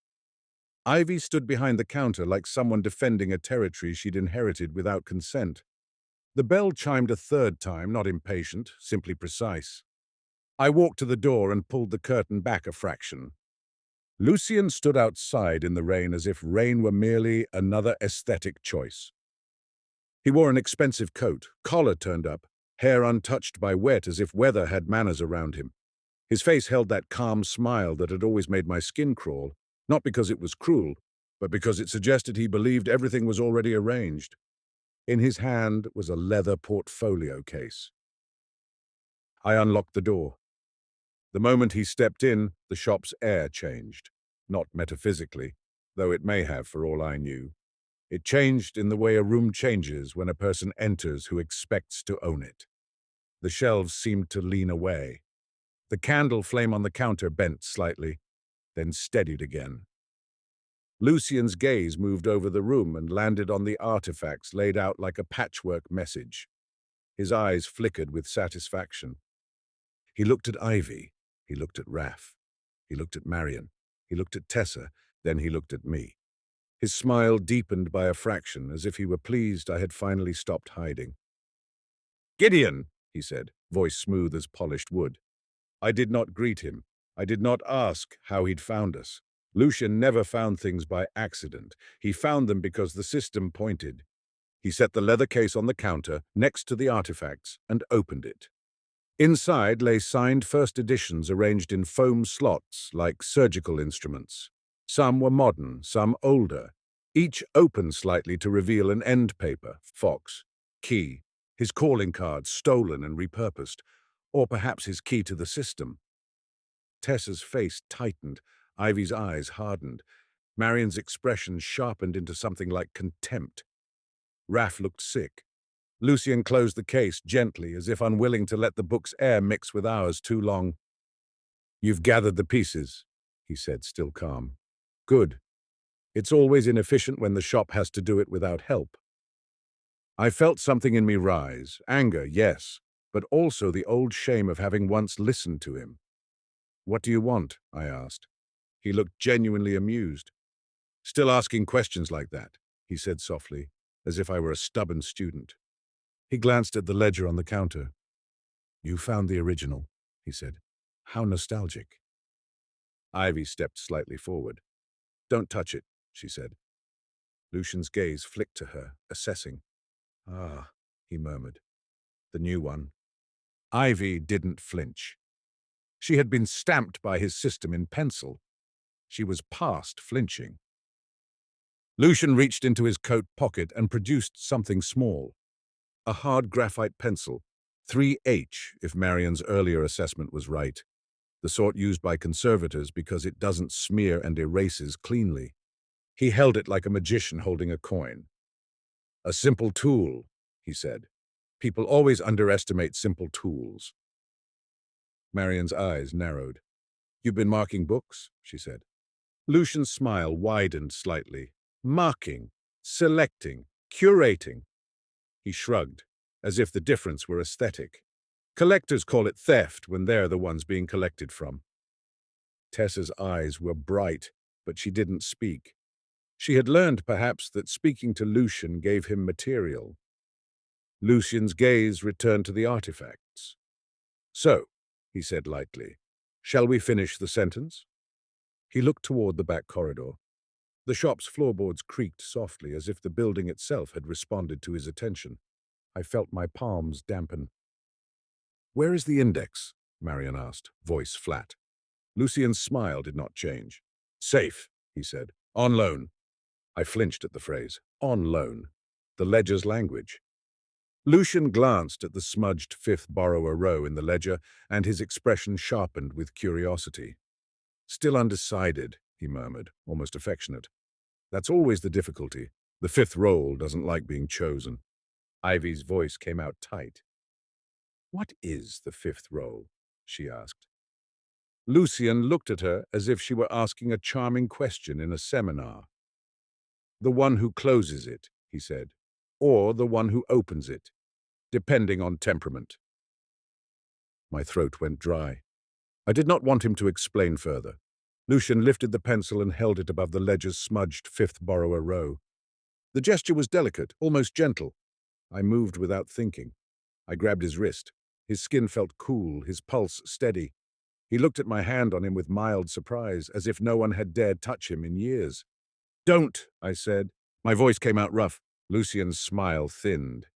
Ivy stood behind the counter like someone defending a territory she'd inherited without consent. The bell chimed a third time, not impatient, simply precise. I walked to the door and pulled the curtain back a fraction. Lucian stood outside in the rain as if rain were merely another aesthetic choice. He wore an expensive coat, collar turned up, hair untouched by wet as if weather had manners around him. His face held that calm smile that had always made my skin crawl, not because it was cruel, but because it suggested he believed everything was already arranged. In his hand was a leather portfolio case. I unlocked the door. The moment he stepped in, the shop's air changed. Not metaphysically, though it may have for all I knew. It changed in the way a room changes when a person enters who expects to own it. The shelves seemed to lean away. The candle flame on the counter bent slightly, then steadied again. Lucian's gaze moved over the room and landed on the artifacts laid out like a patchwork message. His eyes flickered with satisfaction. He looked at Ivy. He looked at Raph. He looked at Marion. He looked at Tessa. Then he looked at me. His smile deepened by a fraction, as if he were pleased I had finally stopped hiding. "Gideon," he said, voice smooth as polished wood. I did not greet him. I did not ask how he'd found us. Lucian never found things by accident. He found them because the system pointed. He set the leather case on the counter, next to the artifacts, and opened it. Inside lay signed first editions arranged in foam slots like surgical instruments. Some were modern, some older, each open slightly to reveal an end paper, Fox, key, his calling card stolen and repurposed, or perhaps his key to the system. Tessa's face tightened, Ivy's eyes hardened. Marion's expression sharpened into something like contempt. Raph looked sick. Lucian closed the case gently, as if unwilling to let the book's air mix with ours too long. "You've gathered the pieces," he said, still calm. "Good. It's always inefficient when the shop has to do it without help." I felt something in me rise. Anger, yes, but also the old shame of having once listened to him. "What do you want?" I asked. He looked genuinely amused. "Still asking questions like that," he said softly, as if I were a stubborn student. He glanced at the ledger on the counter. "You found the original," he said. "How nostalgic." Ivy stepped slightly forward. "Don't touch it," she said. Lucian's gaze flicked to her, assessing. "Ah," he murmured. the new one. Ivy didn't flinch. She had been stamped by his system in pencil. She was past flinching. Lucian reached into his coat pocket and produced something small. A hard graphite pencil, 3H if Marian's earlier assessment was right, the sort used by conservators because it doesn't smear and erases cleanly. He held it like a magician holding a coin. "A simple tool," he said. "People always underestimate simple tools." Marian's eyes narrowed. "You've been marking books?" she said. Lucian's smile widened slightly. "Marking, selecting, curating." He shrugged, as if the difference were aesthetic. "Collectors call it theft when they're the ones being collected from." Tessa's eyes were bright, but she didn't speak. She had learned, perhaps, that speaking to Lucian gave him material. Lucian's gaze returned to the artifacts. "So," he said lightly, "shall we finish the sentence?" He looked toward the back corridor. The shop's floorboards creaked softly, as if the building itself had responded to his attention. I felt my palms dampen. "Where is the index?" Marian asked, voice flat. Lucian's smile did not change. "Safe," he said. "On loan." I flinched at the phrase. On loan. The ledger's language. Lucian glanced at the smudged fifth borrower row in the ledger, and his expression sharpened with curiosity. "Still undecided," he murmured, almost affectionate. "That's always the difficulty. The fifth role doesn't like being chosen." Ivy's voice came out tight. "What is the fifth role?" she asked. Lucian looked at her as if she were asking a charming question in a seminar. "The one who closes it," he said, "or the one who opens it, depending on temperament." My throat went dry. I did not want him to explain further. Lucian lifted the pencil and held it above the ledger's smudged fifth borrower row. The gesture was delicate, almost gentle. I moved without thinking. I grabbed his wrist. His skin felt cool, his pulse steady. He looked at my hand on him with mild surprise, as if no one had dared touch him in years. "Don't," I said. My voice came out rough. Lucian's smile thinned.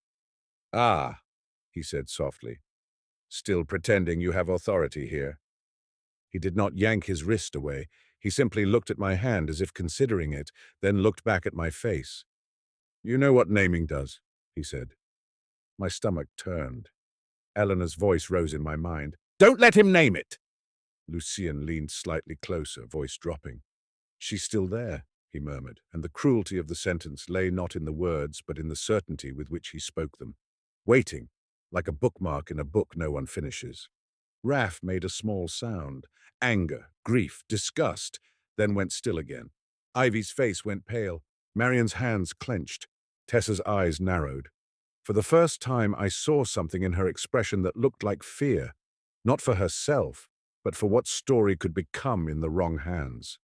"Ah," he said softly. "Still pretending you have authority here." He did not yank his wrist away. He simply looked at my hand as if considering it, then looked back at my face. "You know what naming does," he said. My stomach turned. Eleanor's voice rose in my mind. "Don't let him name it!" Lucian leaned slightly closer, voice dropping. "She's still there," he murmured, and the cruelty of the sentence lay not in the words, but in the certainty with which he spoke them. Waiting, like a bookmark in a book no one finishes. Raph made a small sound. Anger, grief, disgust, then went still again. Ivy's face went pale. Marian's hands clenched. Tessa's eyes narrowed. For the first time, I saw something in her expression that looked like fear, not for herself, but for what story could become in the wrong hands.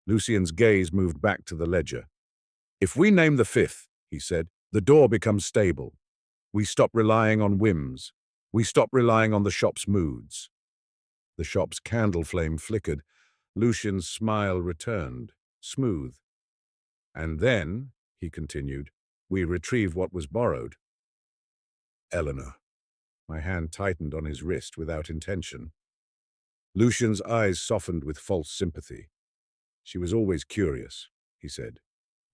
Lucian's gaze moved back to the ledger. "If we name the fifth," he said, "the door becomes stable. We stop relying on whims. We stop relying on the shop's moods." The shop's candle flame flickered. Lucian's smile returned, smooth. "And then," he continued, "we retrieve what was borrowed." Eleanor. My hand tightened on his wrist without intention. Lucian's eyes softened with false sympathy. "She was always curious," he said.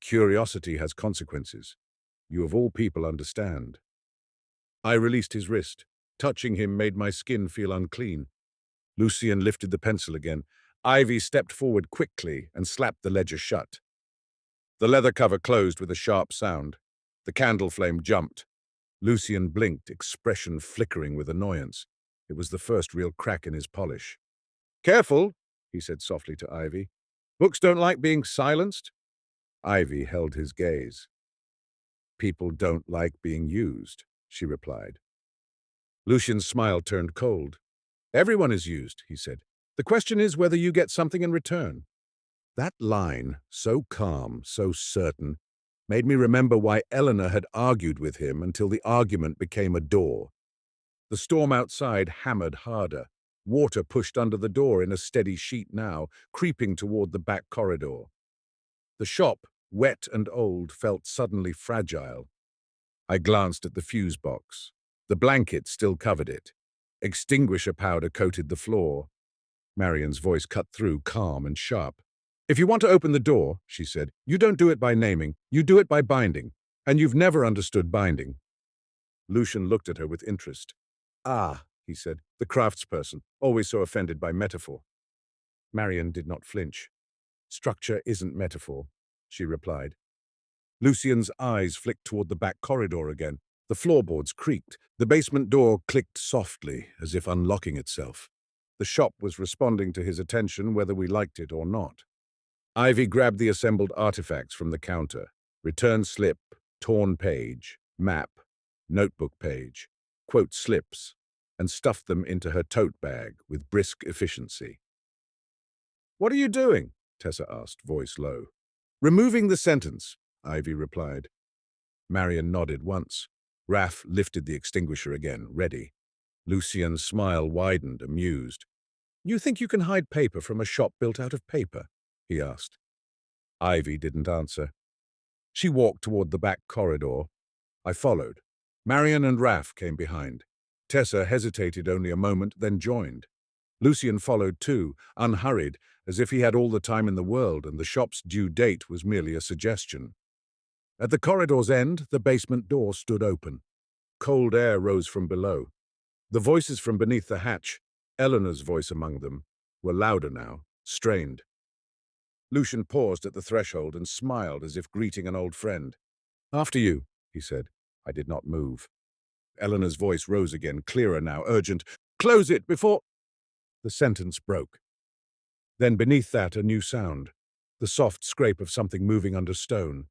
"Curiosity has consequences. You of all people understand." I released his wrist. Touching him made my skin feel unclean. Lucian lifted the pencil again. Ivy stepped forward quickly and slapped the ledger shut. The leather cover closed with a sharp sound. The candle flame jumped. Lucian blinked, expression flickering with annoyance. It was the first real crack in his polish. "Careful," he said softly to Ivy. "Books don't like being silenced." Ivy held his gaze. "People don't like being used," she replied. Lucian's smile turned cold. "Everyone is used," he said. "The question is whether you get something in return." That line, so calm, so certain, made me remember why Eleanor had argued with him until the argument became a door. The storm outside hammered harder. Water pushed under the door in a steady sheet now, creeping toward the back corridor. The shop, wet and old, felt suddenly fragile. I glanced at the fuse box. The blanket still covered it. Extinguisher powder coated the floor. Marian's voice cut through, calm and sharp. "If you want to open the door," she said, "you don't do it by naming, you do it by binding. And you've never understood binding." Lucian looked at her with interest. "Ah," he said, "the craftsperson, always so offended by metaphor." Marian did not flinch. "Structure isn't metaphor," she replied. Lucian's eyes flicked toward the back corridor again. The floorboards creaked. The basement door clicked softly, as if unlocking itself. The shop was responding to his attention whether we liked it or not. Ivy grabbed the assembled artifacts from the counter. Return slip, torn page, map, notebook page, quote slips, and stuffed them into her tote bag with brisk efficiency. "What are you doing?" Tessa asked, voice low. "Removing the sentence," Ivy replied. Marian nodded once. Raff lifted the extinguisher again, ready. Lucian's smile widened, amused. "You think you can hide paper from a shop built out of paper?" he asked. Ivy didn't answer. She walked toward the back corridor. I followed. Marian and Raff came behind. Tessa hesitated only a moment, then joined. Lucian followed too, unhurried, as if he had all the time in the world and the shop's due date was merely a suggestion. At the corridor's end, the basement door stood open. Cold air rose from below. The voices from beneath the hatch, Eleanor's voice among them, were louder now, strained. Lucian paused at the threshold and smiled as if greeting an old friend. "After you," he said. I did not move. Eleanor's voice rose again, clearer now, urgent. "Close it before—" The sentence broke. Then beneath that a new sound, the soft scrape of something moving under stone.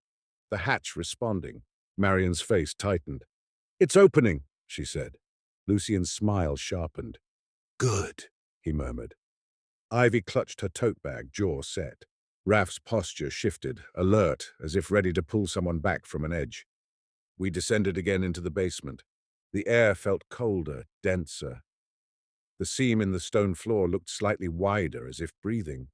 The hatch responding. Marian's face tightened. "It's opening," she said. Lucian's smile sharpened. "Good," he murmured. Ivy clutched her tote bag, jaw set. Raff's posture shifted, alert, as if ready to pull someone back from an edge. We descended again into the basement. The air felt colder, denser. The seam in the stone floor looked slightly wider, as if breathing.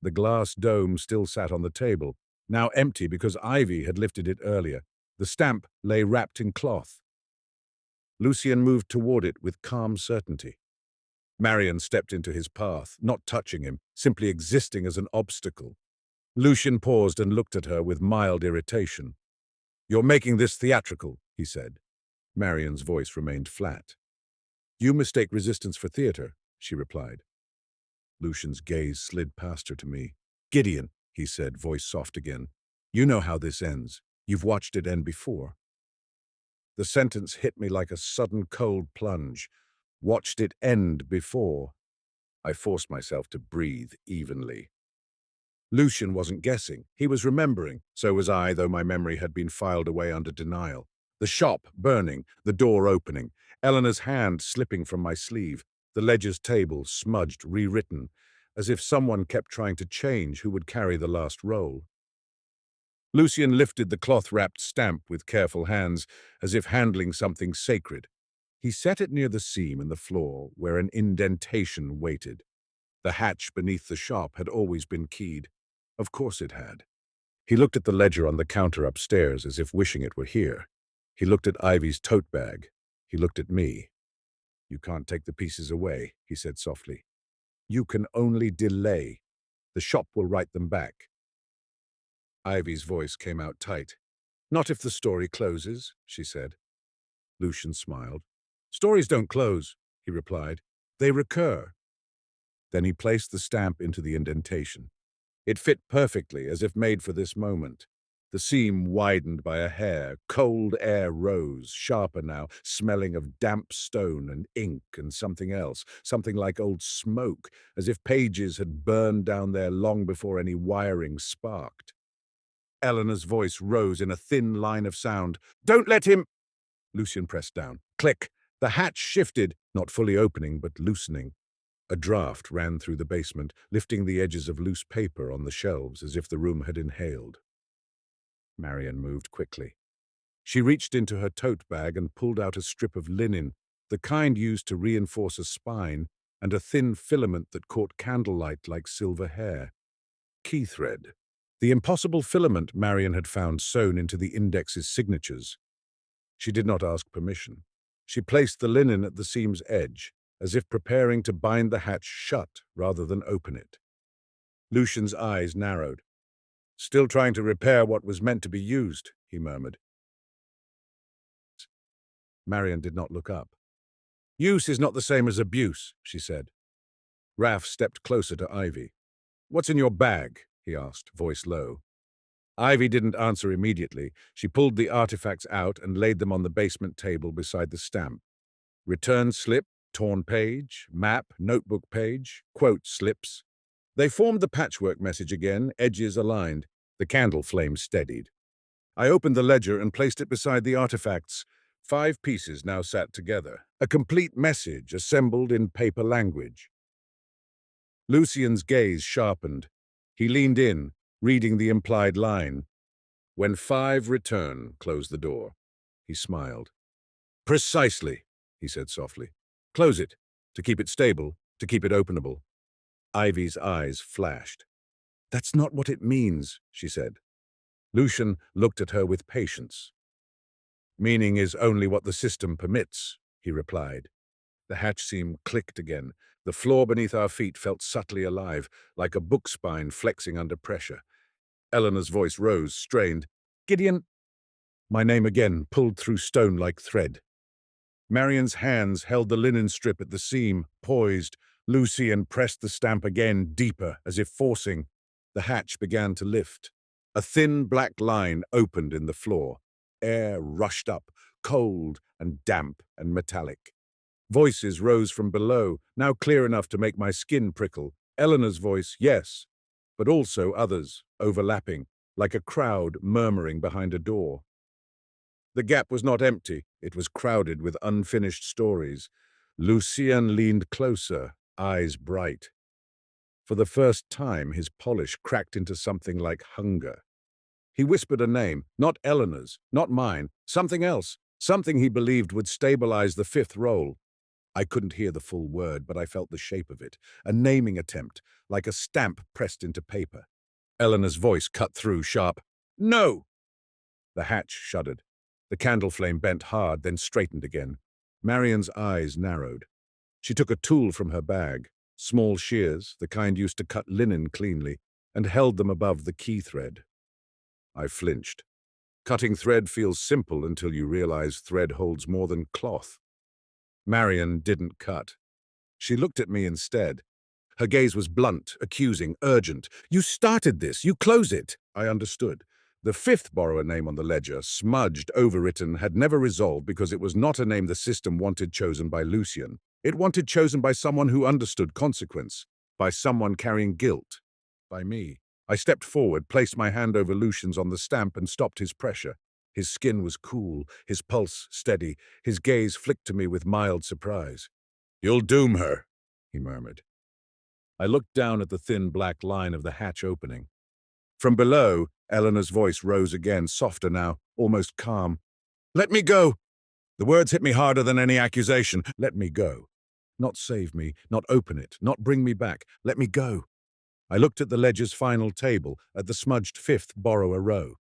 The glass dome still sat on the table, now empty because Ivy had lifted it earlier. The stamp lay wrapped in cloth. Lucian moved toward it with calm certainty. Marian stepped into his path, not touching him, simply existing as an obstacle. Lucian paused and looked at her with mild irritation. "You're making this theatrical," he said. Marian's voice remained flat. "You mistake resistance for theater," she replied. Lucian's gaze slid past her to me. "Gideon," he said, voice soft again. "You know how this ends. You've watched it end before." The sentence hit me like a sudden cold plunge. Watched it end before. I forced myself to breathe evenly. Lucian wasn't guessing. He was remembering. So was I, though my memory had been filed away under denial. The shop burning, the door opening, Eleanor's hand slipping from my sleeve, the ledger's table smudged, rewritten, as if someone kept trying to change who would carry the last roll. Lucian lifted the cloth-wrapped stamp with careful hands, as if handling something sacred. He set it near the seam in the floor where an indentation waited. The hatch beneath the shop had always been keyed. Of course it had. He looked at the ledger on the counter upstairs as if wishing it were here. He looked at Ivy's tote bag. He looked at me. "You can't take the pieces away," he said softly. "You can only delay. The shop will write them back." Ivy's voice came out tight. "Not if the story closes," she said. Lucian smiled. "Stories don't close," he replied. "They recur." Then he placed the stamp into the indentation. It fit perfectly, as if made for this moment. The seam widened by a hair. Cold air rose, sharper now, smelling of damp stone and ink and something else, something like old smoke, as if pages had burned down there long before any wiring sparked. Eleanor's voice rose in a thin line of sound. "Don't let him—" Lucian pressed down. Click! The hatch shifted, not fully opening, but loosening. A draft ran through the basement, lifting the edges of loose paper on the shelves as if the room had inhaled. Marian moved quickly. She reached into her tote bag and pulled out a strip of linen, the kind used to reinforce a spine, and a thin filament that caught candlelight like silver hair. Key thread. The impossible filament Marian had found sewn into the index's signatures. She did not ask permission. She placed the linen at the seam's edge, as if preparing to bind the hatch shut rather than open it. Lucian's eyes narrowed. "Still trying to repair what was meant to be used," he murmured. Marion did not look up. "Use is not the same as abuse," she said. Raff stepped closer to Ivy. "What's in your bag?" he asked, voice low. Ivy didn't answer immediately. She pulled the artifacts out and laid them on the basement table beside the stamp. Return slip, torn page, map, notebook page, quote slips. They formed the patchwork message again, edges aligned. The candle flame steadied. I opened the ledger and placed it beside the artifacts. 5 pieces now sat together, a complete message assembled in paper language. Lucian's gaze sharpened. He leaned in, reading the implied line. "When 5 return, close the door." He smiled. "Precisely," he said softly. "Close it, to keep it stable, to keep it openable." Ivy's eyes flashed. "That's not what it means," she said. Lucian looked at her with patience. "Meaning is only what the system permits," he replied. The hatch seam clicked again. The floor beneath our feet felt subtly alive, like a book spine flexing under pressure. Eleanor's voice rose, strained. "Gideon—" My name again pulled through stone like thread. Marion's hands held the linen strip at the seam, poised. Lucian pressed the stamp again, deeper, as if forcing. The hatch began to lift. A thin black line opened in the floor. Air rushed up, cold and damp and metallic. Voices rose from below, now clear enough to make my skin prickle. Eleanor's voice, yes, but also others, overlapping, like a crowd murmuring behind a door. The gap was not empty, it was crowded with unfinished stories. Lucian leaned closer, eyes bright. For the first time, his polish cracked into something like hunger. He whispered a name, not Eleanor's, not mine, something else, something he believed would stabilize the 5th roll. I couldn't hear the full word, but I felt the shape of it, a naming attempt, like a stamp pressed into paper. Eleanor's voice cut through, sharp. "No!" The hatch shuddered. The candle flame bent hard, then straightened again. Marion's eyes narrowed. She took a tool from her bag, small shears, the kind used to cut linen cleanly, and held them above the key thread. I flinched. Cutting thread feels simple until you realize thread holds more than cloth. Marion didn't cut. She looked at me instead. Her gaze was blunt, accusing, urgent. "You started this. You close it." I understood. The 5th borrower name on the ledger, smudged, overwritten, had never resolved because it was not a name the system wanted chosen by Lucian. It wanted chosen by someone who understood consequence, by someone carrying guilt, by me. I stepped forward, placed my hand over Lucian's on the stamp and stopped his pressure. His skin was cool, his pulse steady, his gaze flicked to me with mild surprise. "You'll doom her," he murmured. I looked down at the thin black line of the hatch opening. From below, Eleanor's voice rose again, softer now, almost calm. "Let me go!" The words hit me harder than any accusation. Let me go. Not save me, not open it, not bring me back. Let me go. I looked at the ledger's final table, at the smudged 5th borrower row.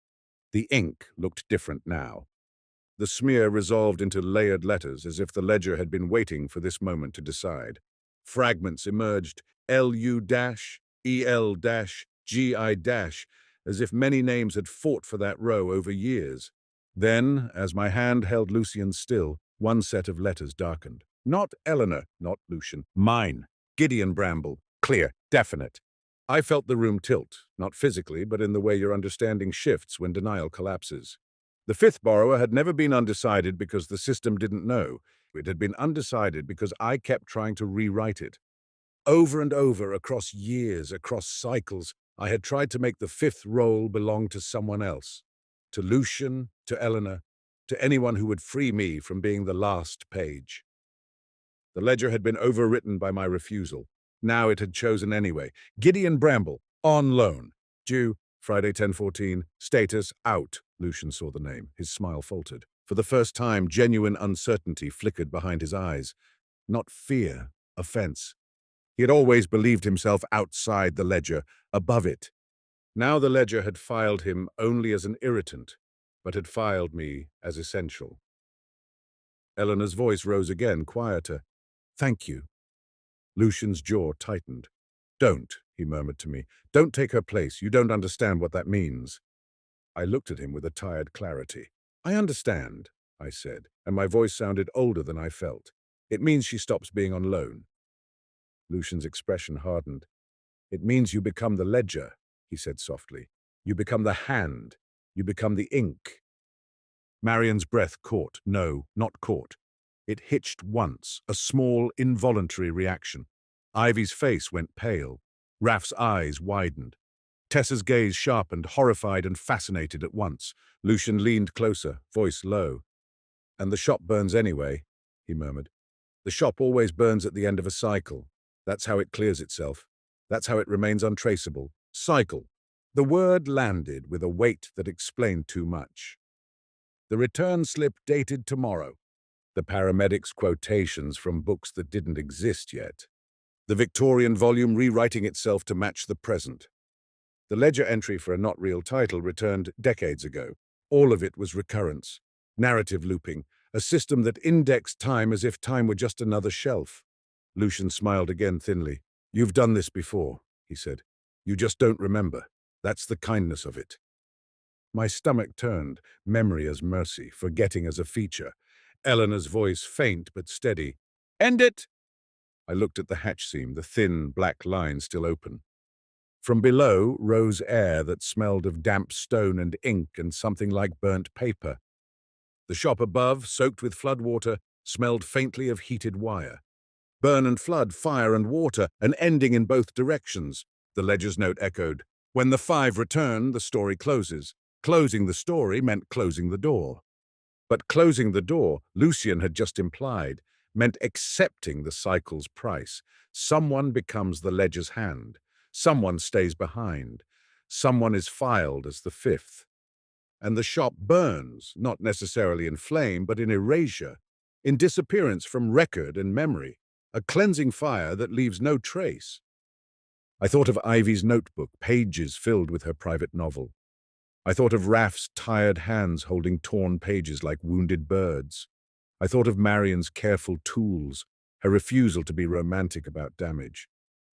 The ink looked different now. The smear resolved into layered letters, as if the ledger had been waiting for this moment to decide. Fragments emerged, LU-EL-GI-, as if many names had fought for that row over years. Then, as my hand held Lucian still, one set of letters darkened. Not Eleanor, not Lucian. Mine. Gideon Bramble. Clear. Definite. I felt the room tilt, not physically, but in the way your understanding shifts when denial collapses. The 5th borrower had never been undecided because the system didn't know. It had been undecided because I kept trying to rewrite it. Over and over, across years, across cycles, I had tried to make the 5th role belong to someone else. To Lucian, to Eleanor, to anyone who would free me from being the last page. The ledger had been overwritten by my refusal. Now it had chosen anyway. Gideon Bramble, on loan. Due, Friday 10/14. Status, out. Lucian saw the name. His smile faltered. For the first time, genuine uncertainty flickered behind his eyes. Not fear, offense. He had always believed himself outside the ledger, above it. Now the ledger had filed him only as an irritant, but had filed me as essential. Eleanor's voice rose again, quieter. Thank you. Lucian's jaw tightened. Don't, he murmured to me. Don't take her place. You don't understand what that means. I looked at him with a tired clarity. I understand, I said, and my voice sounded older than I felt. It means she stops being on loan. Lucian's expression hardened. It means you become the ledger, he said softly. You become the hand. You become the ink. Marian's breath caught. No, not caught. It hitched once, a small, involuntary reaction. Ivy's face went pale. Raph's eyes widened. Tessa's gaze sharpened, horrified and fascinated at once. Lucian leaned closer, voice low. And the shop burns anyway, he murmured. The shop always burns at the end of a cycle. That's how it clears itself. That's how it remains untraceable. Cycle. The word landed with a weight that explained too much. The return slip dated tomorrow. The paramedic's quotations from books that didn't exist yet. The Victorian volume rewriting itself to match the present. The ledger entry for a not real title returned decades ago. All of it was recurrence, narrative looping, a system that indexed time as if time were just another shelf. Lucian smiled again thinly. You've done this before, he said. You just don't remember. That's the kindness of it. My stomach turned, memory as mercy, forgetting as a feature. Eleanor's voice faint but steady. End it! I looked at the hatch seam, the thin, black line still open. From below rose air that smelled of damp stone and ink and something like burnt paper. The shop above, soaked with floodwater, smelled faintly of heated wire. Burn and flood, fire and water, an ending in both directions, the ledger's note echoed. When the five return, the story closes. Closing the story meant closing the door. But closing the door, Lucian had just implied, meant accepting the cycle's price. Someone becomes the ledger's hand. Someone stays behind. Someone is filed as the fifth. And the shop burns, not necessarily in flame, but in erasure, in disappearance from record and memory, a cleansing fire that leaves no trace. I thought of Ivy's notebook, pages filled with her private novel. I thought of Raph's tired hands holding torn pages like wounded birds. I thought of Marian's careful tools, her refusal to be romantic about damage.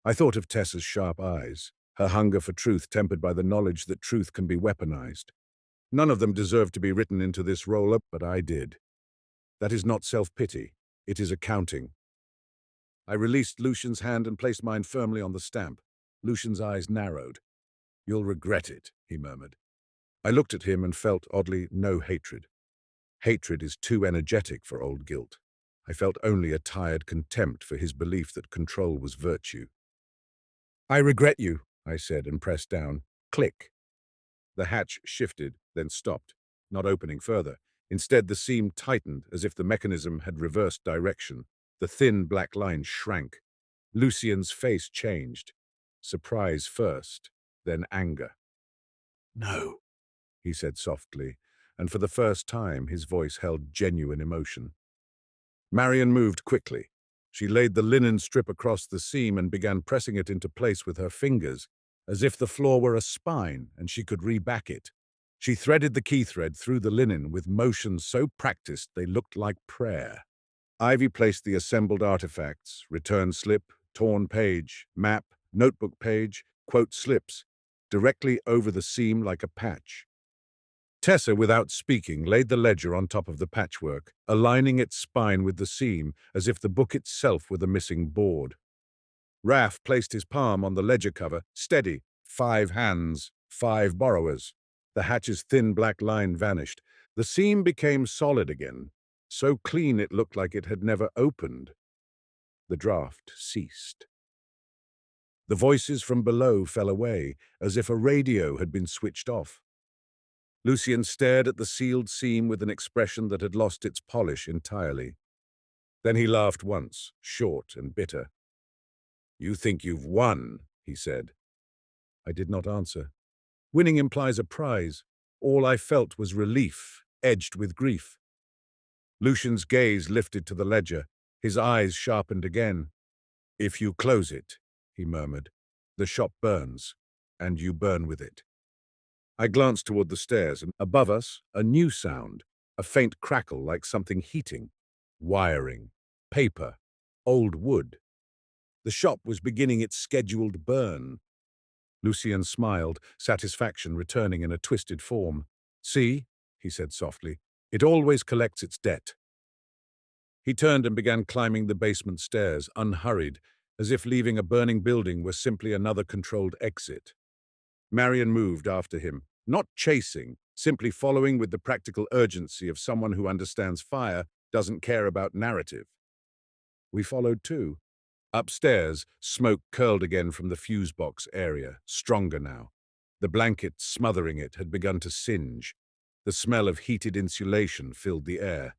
I thought of Tessa's sharp eyes, her hunger for truth tempered by the knowledge that truth can be weaponized. None of them deserved to be written into this roll-up, but I did. That is not self-pity. It is accounting. I released Lucian's hand and placed mine firmly on the stamp. Lucian's eyes narrowed. You'll regret it, he murmured. I looked at him and felt, oddly, no hatred. Hatred is too energetic for old guilt. I felt only a tired contempt for his belief that control was virtue. I regret you, I said and pressed down. Click. The hatch shifted, then stopped, not opening further. Instead, the seam tightened as if the mechanism had reversed direction. The thin black line shrank. Lucian's face changed. Surprise first, then anger. No, he said softly, and for the first time his voice held genuine emotion. Marian moved quickly. She laid the linen strip across the seam and began pressing it into place with her fingers, as if the floor were a spine and she could reback it. She threaded the key thread through the linen with motions so practiced they looked like prayer. Ivy placed the assembled artifacts, return slip, torn page, map, notebook page, quote slips, directly over the seam like a patch. Tessa, without speaking, laid the ledger on top of the patchwork, aligning its spine with the seam as if the book itself were the missing board. Raph placed his palm on the ledger cover, steady, 5 hands, 5 borrowers. The hatch's thin black line vanished. The seam became solid again, so clean it looked like it had never opened. The draft ceased. The voices from below fell away, as if a radio had been switched off. Lucian stared at the sealed seam with an expression that had lost its polish entirely. Then he laughed once, short and bitter. You think you've won, he said. I did not answer. Winning implies a prize. All I felt was relief, edged with grief. Lucian's gaze lifted to the ledger, his eyes sharpened again. If you close it, he murmured, the shop burns, and you burn with it. I glanced toward the stairs, and above us, a new sound, a faint crackle like something heating. Wiring, paper, old wood. The shop was beginning its scheduled burn. Lucien smiled, satisfaction returning in a twisted form. "See," he said softly, "it always collects its debt." He turned and began climbing the basement stairs, unhurried, as if leaving a burning building were simply another controlled exit. Marion moved after him, not chasing, simply following with the practical urgency of someone who understands fire, doesn't care about narrative. We followed too. Upstairs, smoke curled again from the fuse box area, stronger now. The blanket smothering it had begun to singe. The smell of heated insulation filled the air.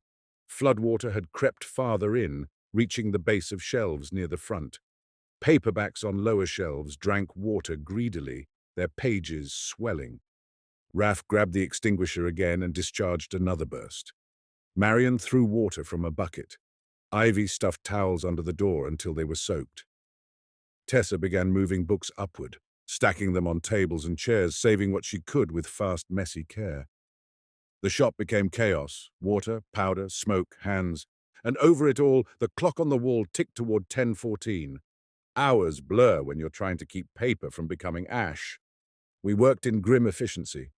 Floodwater had crept farther in, reaching the base of shelves near the front. Paperbacks on lower shelves drank water greedily, their pages swelling. Raph grabbed the extinguisher again and discharged another burst. Marion threw water from a bucket. Ivy stuffed towels under the door until they were soaked. Tessa began moving books upward, stacking them on tables and chairs, saving what she could with fast, messy care. The shop became chaos: water, powder, smoke, hands. And over it all, the clock on the wall ticked toward 10:14. Hours blur when you're trying to keep paper from becoming ash. We worked in grim efficiency.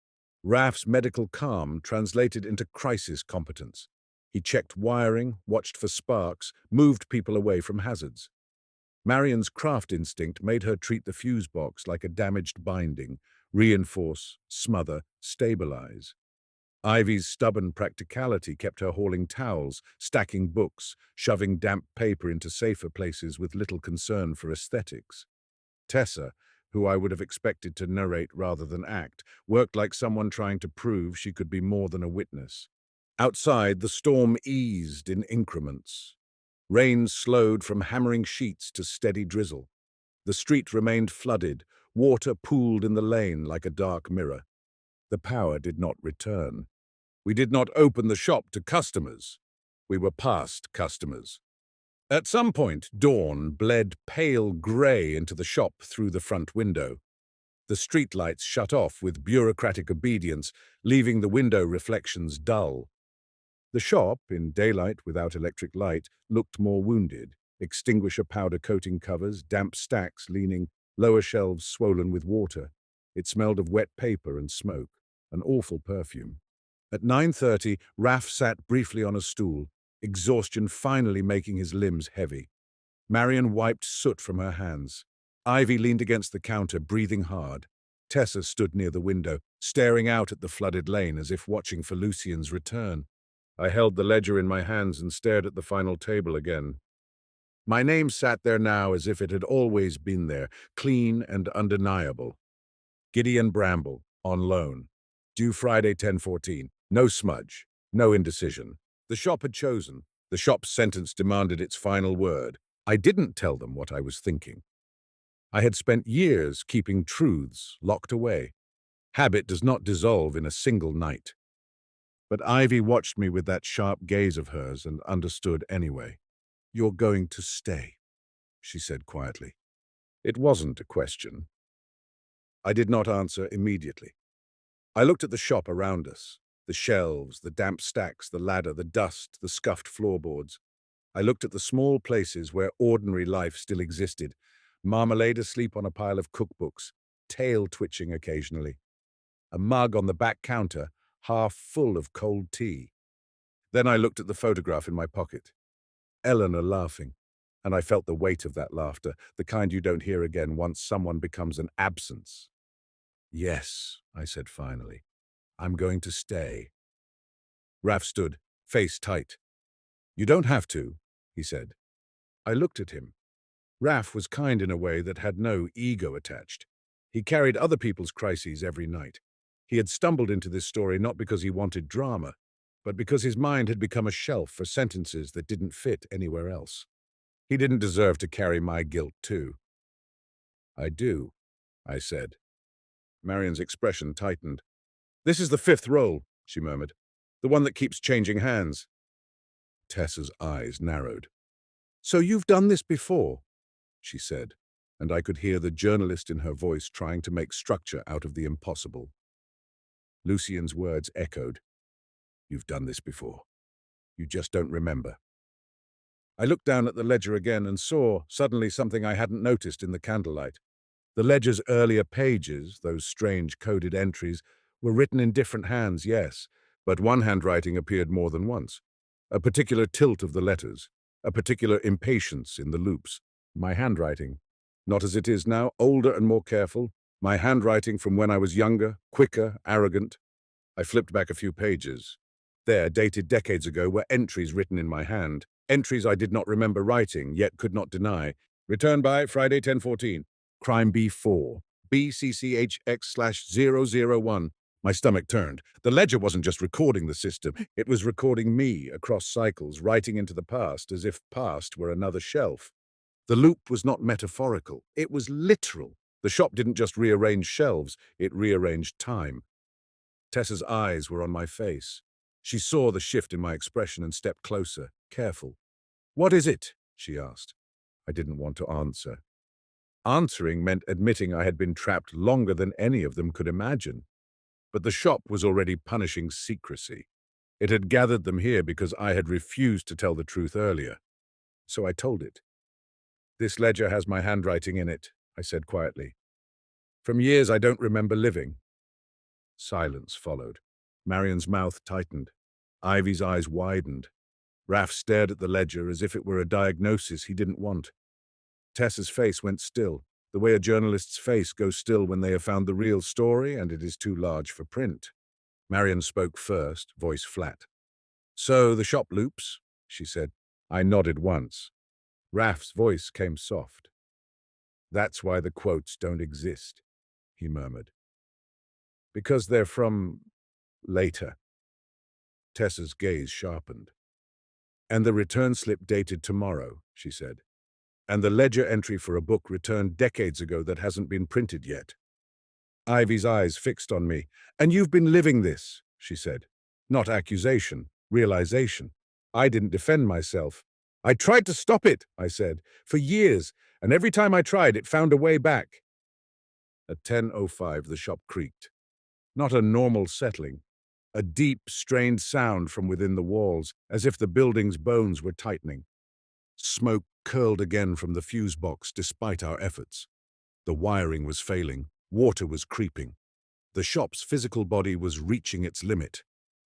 Raph's medical calm translated into crisis competence. He checked wiring, watched for sparks, moved people away from hazards. Marion's craft instinct made her treat the fuse box like a damaged binding: reinforce, smother, stabilize. Ivy's stubborn practicality kept her hauling towels, stacking books, shoving damp paper into safer places with little concern for aesthetics. Tessa, who I would have expected to narrate rather than act, worked like someone trying to prove she could be more than a witness. Outside, the storm eased in increments. Rain slowed from hammering sheets to steady drizzle. The street remained flooded, water pooled in the lane like a dark mirror. The power did not return. We did not open the shop to customers. We were past customers. At some point, dawn bled pale grey into the shop through the front window. The streetlights shut off with bureaucratic obedience, leaving the window reflections dull. The shop, in daylight without electric light, looked more wounded: extinguisher powder coating covers, damp stacks leaning, lower shelves swollen with water. It smelled of wet paper and smoke, an awful perfume. At 9:30, Raph sat briefly on a stool, exhaustion finally making his limbs heavy. Marion wiped soot from her hands. Ivy leaned against the counter, breathing hard. Tessa stood near the window, staring out at the flooded lane as if watching for Lucien's return. I held the ledger in my hands and stared at the final table again. My name sat there now as if it had always been there, clean and undeniable. Gideon Bramble, on loan. Due Friday 10:14. No smudge, no indecision. The shop had chosen. The shop's sentence demanded its final word. I didn't tell them what I was thinking. I had spent years keeping truths locked away. Habit does not dissolve in a single night. But Ivy watched me with that sharp gaze of hers and understood anyway. "You're going to stay," she said quietly. It wasn't a question. I did not answer immediately. I looked at the shop around us. The shelves, the damp stacks, the ladder, the dust, the scuffed floorboards. I looked at the small places where ordinary life still existed: marmalade asleep on a pile of cookbooks, tail twitching occasionally, a mug on the back counter, half full of cold tea. Then I looked at the photograph in my pocket. Eleanor laughing, and I felt the weight of that laughter, the kind you don't hear again once someone becomes an absence. "Yes," I said finally. "I'm going to stay." Raph stood, face tight. "You don't have to," he said. I looked at him. Raph was kind in a way that had no ego attached. He carried other people's crises every night. He had stumbled into this story not because he wanted drama, but because his mind had become a shelf for sentences that didn't fit anywhere else. He didn't deserve to carry my guilt too. "I do," I said. Marion's expression tightened. "This is the fifth roll," she murmured. "The one that keeps changing hands." Tessa's eyes narrowed. "So you've done this before," she said, and I could hear the journalist in her voice trying to make structure out of the impossible. Lucien's words echoed. "You've done this before. You just don't remember." I looked down at the ledger again and saw, suddenly, something I hadn't noticed in the candlelight. The ledger's earlier pages, those strange coded entries, were written in different hands, yes, but one handwriting appeared more than once. A particular tilt of the letters, a particular impatience in the loops. My handwriting, not as it is now, older and more careful. My handwriting from when I was younger, quicker, arrogant. I flipped back a few pages. There, dated decades ago, were entries written in my hand. Entries I did not remember writing, yet could not deny. Return by Friday 10:14. Crime B4. BCCHX/001. My stomach turned. The ledger wasn't just recording the system, it was recording me across cycles, writing into the past as if past were another shelf. The loop was not metaphorical, it was literal. The shop didn't just rearrange shelves, it rearranged time. Tessa's eyes were on my face. She saw the shift in my expression and stepped closer, careful. "What is it?" she asked. I didn't want to answer. Answering meant admitting I had been trapped longer than any of them could imagine. But the shop was already punishing secrecy. It had gathered them here because I had refused to tell the truth earlier. So I told it. "This ledger has my handwriting in it," I said quietly. "From years I don't remember living." Silence followed. Marion's mouth tightened. Ivy's eyes widened. Raph stared at the ledger as if it were a diagnosis he didn't want. Tessa's face went still, the way a journalist's face goes still when they have found the real story and it is too large for print. Marion spoke first, voice flat. "So the shop loops," she said. I nodded once. Raph's voice came soft. "That's why the quotes don't exist," he murmured. "Because they're from later." Tessa's gaze sharpened. "And the return slip dated tomorrow," she said. "And the ledger entry for a book returned decades ago that hasn't been printed yet." Ivy's eyes fixed on me. "And you've been living this," she said. "Not accusation, realization. I didn't defend myself. I tried to stop it," I said, "for years, and every time I tried, it found a way back." At 10:05, the shop creaked. Not a normal settling. A deep, strained sound from within the walls, as if the building's bones were tightening. Smoke curled again from the fuse box despite our efforts. The wiring was failing. Water was creeping. The shop's physical body was reaching its limit.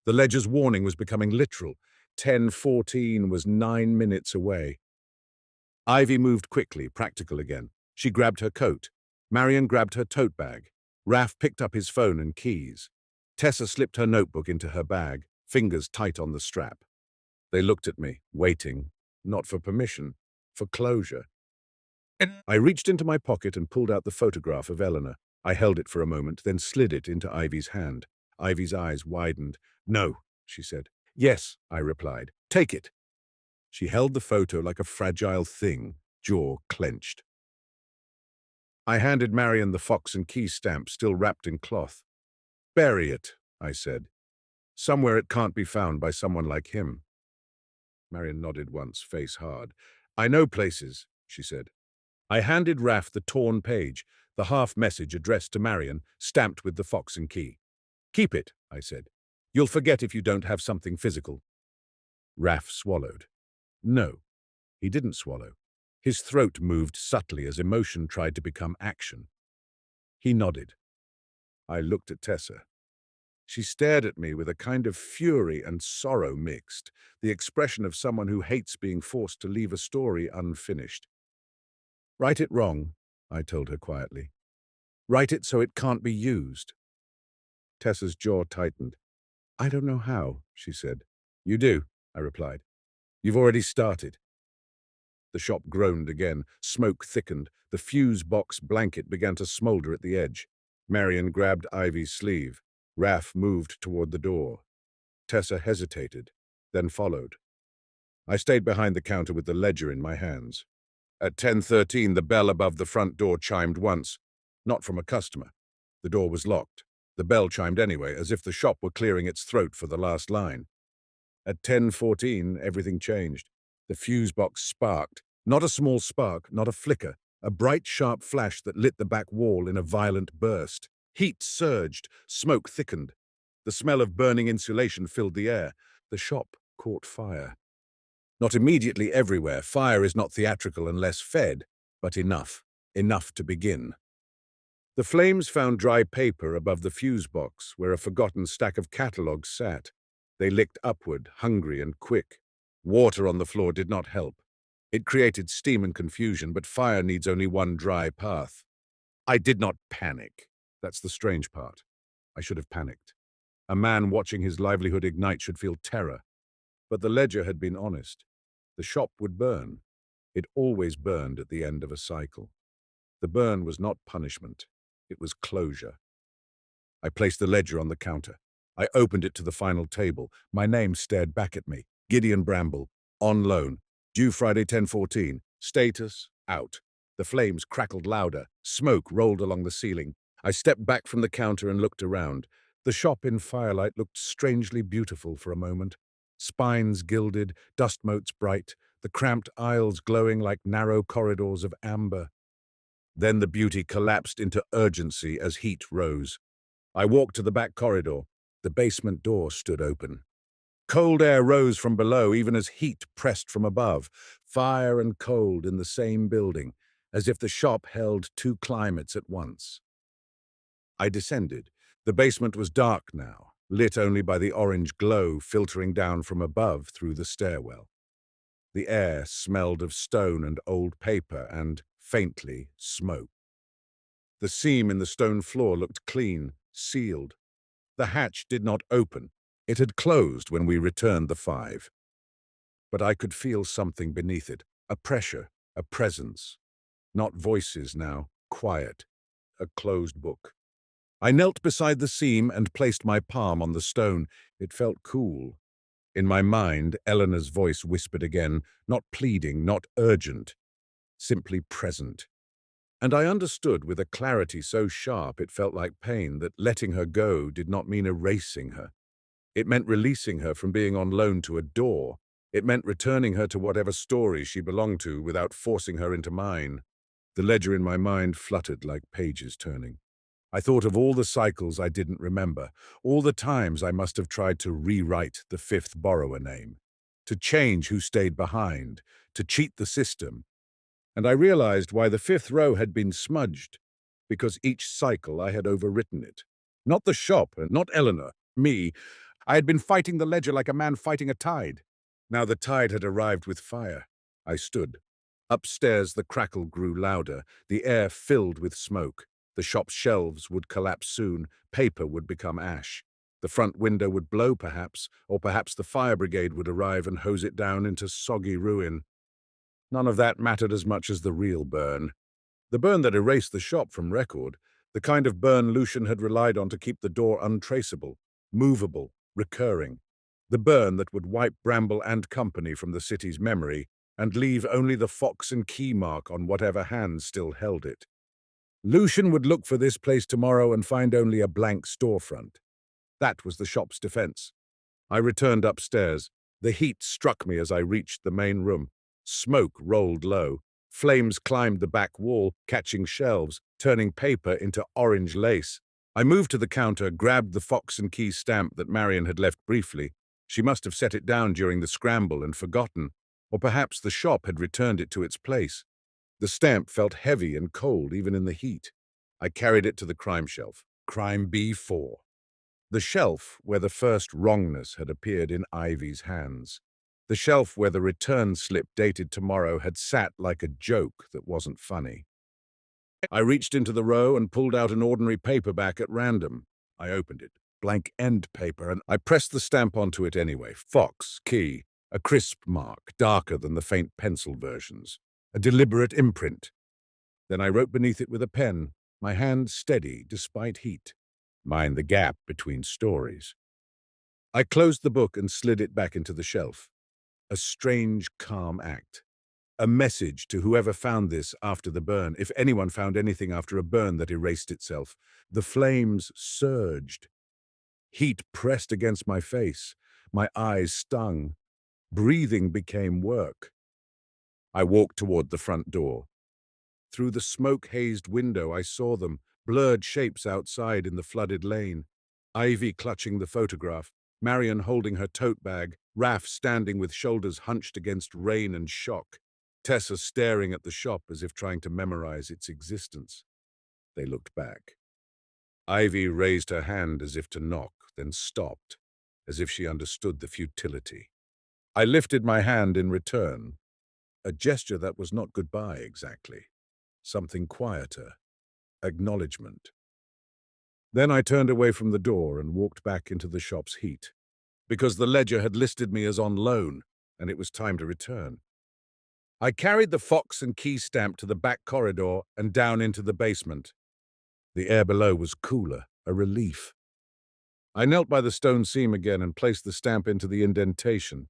The ledger's warning was becoming literal. 10:14 was 9 minutes away. Ivy moved quickly, practical again. She grabbed her coat. Marion grabbed her tote bag. Raph picked up his phone and keys. Tessa slipped her notebook into her bag, fingers tight on the strap. They looked at me, waiting, not for permission, for closure. I reached into my pocket and pulled out the photograph of Eleanor. I held it for a moment, then slid it into Ivy's hand. Ivy's eyes widened. "No," she said. "Yes," I replied. "Take it." She held the photo like a fragile thing, jaw clenched. I handed Marion the Fox and Key stamp still wrapped in cloth. "Bury it," I said. "Somewhere it can't be found by someone like him." Marion nodded once, face hard. "I know places," she said. I handed Raph the torn page, the half-message addressed to Marion, stamped with the Fox and Key. "Keep it," I said. "You'll forget if you don't have something physical." Raph swallowed. No, he didn't swallow. His throat moved subtly as emotion tried to become action. He nodded. I looked at Tessa. She stared at me with a kind of fury and sorrow mixed, the expression of someone who hates being forced to leave a story unfinished. "Write it wrong," I told her quietly. "Write it so it can't be used." Tessa's jaw tightened. "I don't know how," she said. "You do," I replied. "You've already started." The shop groaned again. Smoke thickened. The fuse box blanket began to smolder at the edge. Marion grabbed Ivy's sleeve. Raph moved toward the door. Tessa hesitated, then followed. I stayed behind the counter with the ledger in my hands. At 10:13, the bell above the front door chimed once. Not from a customer. The door was locked. The bell chimed anyway, as if the shop were clearing its throat for the last line. At 10:14, everything changed. The fuse box sparked. Not a small spark, not a flicker. A bright, sharp flash that lit the back wall in a violent burst. Heat surged. Smoke thickened. The smell of burning insulation filled the air. The shop caught fire. Not immediately everywhere. Fire is not theatrical unless fed, but enough. Enough to begin. The flames found dry paper above the fuse box, where a forgotten stack of catalogues sat. They licked upward, hungry and quick. Water on the floor did not help. It created steam and confusion, but fire needs only one dry path. I did not panic. That's the strange part. I should have panicked. A man watching his livelihood ignite should feel terror. But the ledger had been honest. The shop would burn. It always burned at the end of a cycle. The burn was not punishment. It was closure. I placed the ledger on the counter. I opened it to the final table. My name stared back at me. Gideon Bramble, on loan. Due Friday 10/14. Status, out. The flames crackled louder. Smoke rolled along the ceiling. I stepped back from the counter and looked around. The shop in firelight looked strangely beautiful for a moment. Spines gilded, dust motes bright, the cramped aisles glowing like narrow corridors of amber. Then the beauty collapsed into urgency as heat rose. I walked to the back corridor. The basement door stood open. Cold air rose from below even as heat pressed from above. Fire and cold in the same building, as if the shop held two climates at once. I descended. The basement was dark now, lit only by the orange glow filtering down from above through the stairwell. The air smelled of stone and old paper and, faintly, smoke. The seam in the stone floor looked clean, sealed. The hatch did not open. It had closed when we returned the 5. But I could feel something beneath it, a pressure, a presence. Not voices now, quiet, a closed book. I knelt beside the seam and placed my palm on the stone. It felt cool. In my mind, Eleanor's voice whispered again, not pleading, not urgent, simply present. And I understood with a clarity so sharp it felt like pain that letting her go did not mean erasing her. It meant releasing her from being on loan to a door. It meant returning her to whatever story she belonged to without forcing her into mine. The ledger in my mind fluttered like pages turning. I thought of all the cycles I didn't remember, all the times I must have tried to rewrite the 5th borrower name, to change who stayed behind, to cheat the system. And I realized why the 5th row had been smudged, because each cycle I had overwritten it. Not the shop, and not Eleanor, me. I had been fighting the ledger like a man fighting a tide. Now the tide had arrived with fire. I stood. Upstairs the crackle grew louder, the air filled with smoke. The shop's shelves would collapse soon, paper would become ash. The front window would blow perhaps, or perhaps the fire brigade would arrive and hose it down into soggy ruin. None of that mattered as much as the real burn. The burn that erased the shop from record, the kind of burn Lucian had relied on to keep the door untraceable, movable, recurring. The burn that would wipe Bramble and company from the city's memory and leave only the fox and key mark on whatever hand still held it. Lucian would look for this place tomorrow and find only a blank storefront. That was the shop's defense. I returned upstairs. The heat struck me as I reached the main room. Smoke rolled low. Flames climbed the back wall, catching shelves, turning paper into orange lace. I moved to the counter, grabbed the fox and key stamp that Marion had left briefly. She must have set it down during the scramble and forgotten, or perhaps the shop had returned it to its place. The stamp felt heavy and cold even in the heat. I carried it to the crime shelf. Crime B4. The shelf where the first wrongness had appeared in Ivy's hands. The shelf where the return slip dated tomorrow had sat like a joke that wasn't funny. I reached into the row and pulled out an ordinary paperback at random. I opened it. Blank end paper, and I pressed the stamp onto it anyway. Fox, key, a crisp mark, darker than the faint pencil versions. A deliberate imprint. Then I wrote beneath it with a pen, my hand steady despite heat. Mind the gap between stories. I closed the book and slid it back into the shelf. A strange, calm act. A message to whoever found this after the burn, if anyone found anything after a burn that erased itself. The flames surged. Heat pressed against my face. My eyes stung. Breathing became work. I walked toward the front door. Through the smoke-hazed window I saw them, blurred shapes outside in the flooded lane. Ivy clutching the photograph, Marion holding her tote bag, Raph standing with shoulders hunched against rain and shock. Tessa staring at the shop as if trying to memorize its existence. They looked back. Ivy raised her hand as if to knock, then stopped, as if she understood the futility. I lifted my hand in return, a gesture that was not goodbye exactly, something quieter, acknowledgement. Then I turned away from the door and walked back into the shop's heat, because the ledger had listed me as on loan, and it was time to return. I carried the fox and key stamp to the back corridor and down into the basement. The air below was cooler, a relief. I knelt by the stone seam again and placed the stamp into the indentation.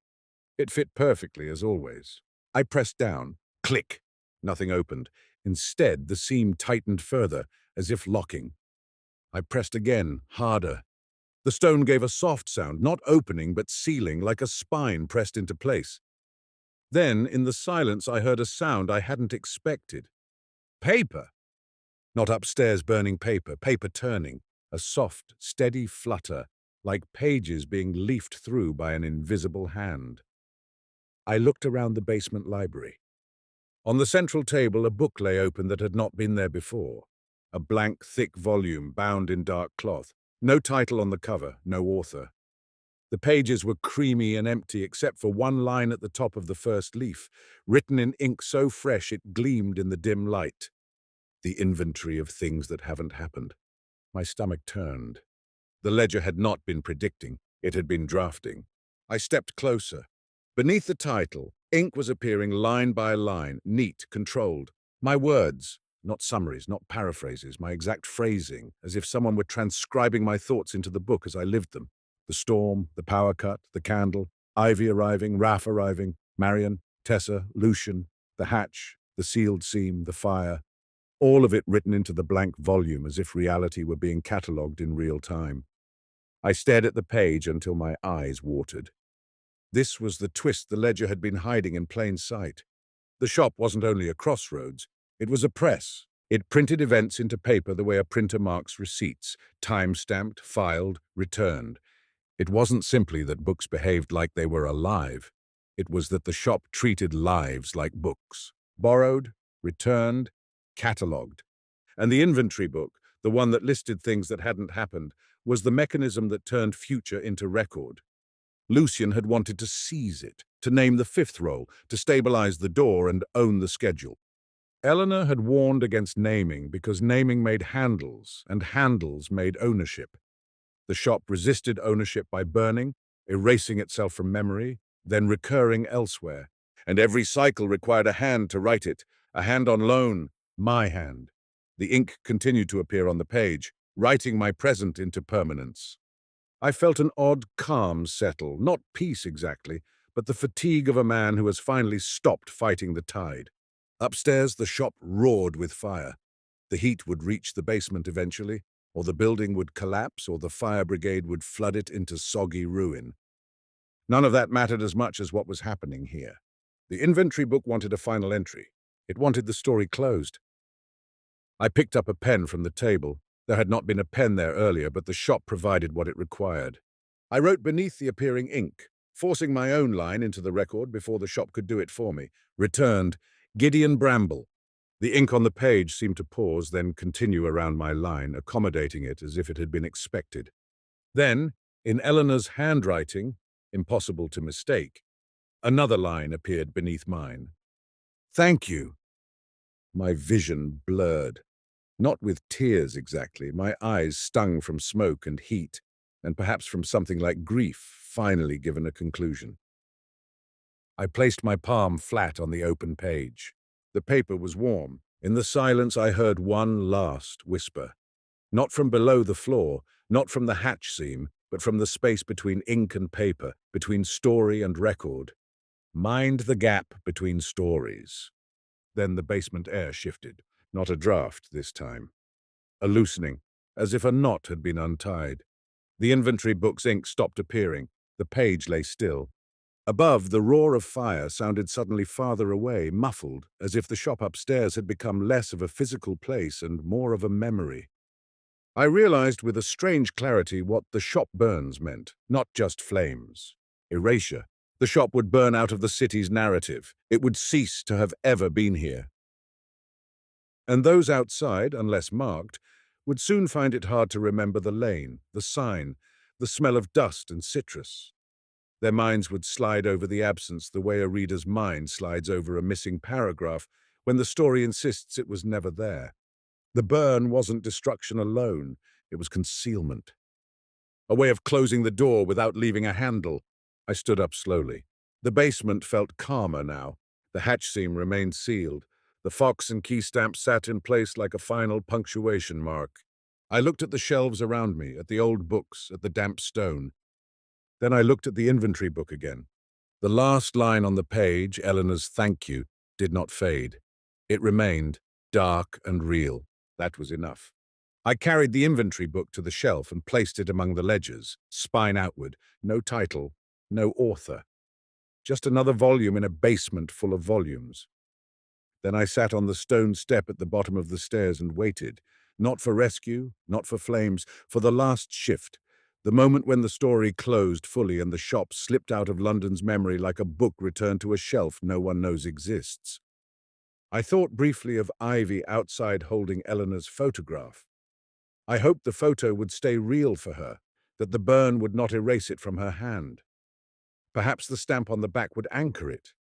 It fit perfectly, as always. I pressed down. Click! Nothing opened. Instead, the seam tightened further, as if locking. I pressed again, harder. The stone gave a soft sound, not opening but sealing, like a spine pressed into place. Then, in the silence, I heard a sound I hadn't expected. Paper! Not upstairs burning paper, paper turning, a soft, steady flutter, like pages being leafed through by an invisible hand. I looked around the basement library. On the central table, a book lay open that had not been there before. A blank, thick volume bound in dark cloth. No title on the cover, no author. The pages were creamy and empty except for one line at the top of the first leaf, written in ink so fresh it gleamed in the dim light. The inventory of things that haven't happened. My stomach turned. The ledger had not been predicting, it had been drafting. I stepped closer. Beneath the title, ink was appearing line by line, neat, controlled. My words, not summaries, not paraphrases, my exact phrasing, as if someone were transcribing my thoughts into the book as I lived them. The storm, the power cut, the candle, Ivy arriving, Raph arriving, Marion, Tessa, Lucian, the hatch, the sealed seam, the fire. All of it written into the blank volume as if reality were being catalogued in real time. I stared at the page until my eyes watered. This was the twist the ledger had been hiding in plain sight. The shop wasn't only a crossroads, it was a press. It printed events into paper the way a printer marks receipts, time-stamped, filed, returned. It wasn't simply that books behaved like they were alive. It was that the shop treated lives like books. Borrowed, returned, catalogued. And the inventory book, the one that listed things that hadn't happened, was the mechanism that turned future into record. Lucian had wanted to seize it, to name the fifth roll, to stabilize the door and own the schedule. Eleanor had warned against naming because naming made handles, and handles made ownership. The shop resisted ownership by burning, erasing itself from memory, then recurring elsewhere. And every cycle required a hand to write it, a hand on loan, my hand. The ink continued to appear on the page, writing my present into permanence. I felt an odd calm settle, not peace exactly, but the fatigue of a man who has finally stopped fighting the tide. Upstairs, the shop roared with fire. The heat would reach the basement eventually, or the building would collapse, or the fire brigade would flood it into soggy ruin. None of that mattered as much as what was happening here. The inventory book wanted a final entry. It wanted the story closed. I picked up a pen from the table. There had not been a pen there earlier, but the shop provided what it required. I wrote beneath the appearing ink, forcing my own line into the record before the shop could do it for me. Returned, Gideon Bramble. The ink on the page seemed to pause, then continue around my line, accommodating it as if it had been expected. Then, in Eleanor's handwriting, impossible to mistake, another line appeared beneath mine. Thank you. My vision blurred. Not with tears exactly, my eyes stung from smoke and heat, and perhaps from something like grief finally given a conclusion. I placed my palm flat on the open page. The paper was warm. In the silence I heard one last whisper. Not from below the floor, not from the hatch seam, but from the space between ink and paper, between story and record. Mind the gap between stories. Then the basement air shifted. Not a draft this time. A loosening, as if a knot had been untied. The inventory book's ink stopped appearing. The page lay still. Above, the roar of fire sounded suddenly farther away, muffled, as if the shop upstairs had become less of a physical place and more of a memory. I realized with a strange clarity what the shop burns meant, not just flames. Erasure, The shop would burn out of the city's narrative. It would cease to have ever been here. And those outside, unless marked, would soon find it hard to remember the lane, the sign, the smell of dust and citrus. Their minds would slide over the absence the way a reader's mind slides over a missing paragraph when the story insists it was never there. The burn wasn't destruction alone, it was concealment. A way of closing the door without leaving a handle. I stood up slowly. The basement felt calmer now. The hatch seam remained sealed. The fox and key stamp sat in place like a final punctuation mark. I looked at the shelves around me, at the old books, at the damp stone. Then I looked at the inventory book again. The last line on the page, Eleanor's thank you, did not fade. It remained, dark and real. That was enough. I carried the inventory book to the shelf and placed it among the ledgers, spine outward, no title, no author. Just another volume in a basement full of volumes. Then I sat on the stone step at the bottom of the stairs and waited, not for rescue, not for flames, for the last shift, the moment when the story closed fully and the shop slipped out of London's memory like a book returned to a shelf no one knows exists. I thought briefly of Ivy outside holding Eleanor's photograph. I hoped the photo would stay real for her, that the burn would not erase it from her hand. Perhaps the stamp on the back would anchor it.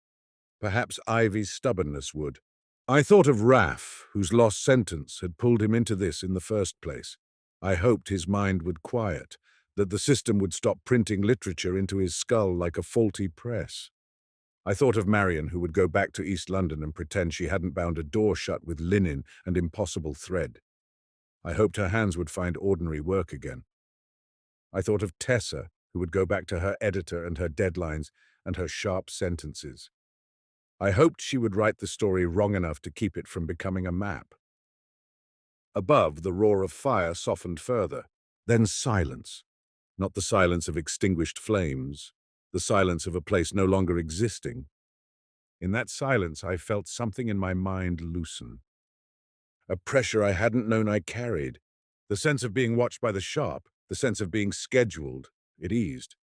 Perhaps Ivy's stubbornness would. I thought of Raff, whose lost sentence had pulled him into this in the first place. I hoped his mind would quiet, that the system would stop printing literature into his skull like a faulty press. I thought of Marion, who would go back to East London and pretend she hadn't bound a door shut with linen and impossible thread. I hoped her hands would find ordinary work again. I thought of Tessa, who would go back to her editor and her deadlines and her sharp sentences. I hoped she would write the story wrong enough to keep it from becoming a map. Above, the roar of fire softened further. Then silence. Not the silence of extinguished flames, the silence of a place no longer existing. In that silence, I felt something in my mind loosen. A pressure I hadn't known I carried. The sense of being watched by the shop, the sense of being scheduled, it eased.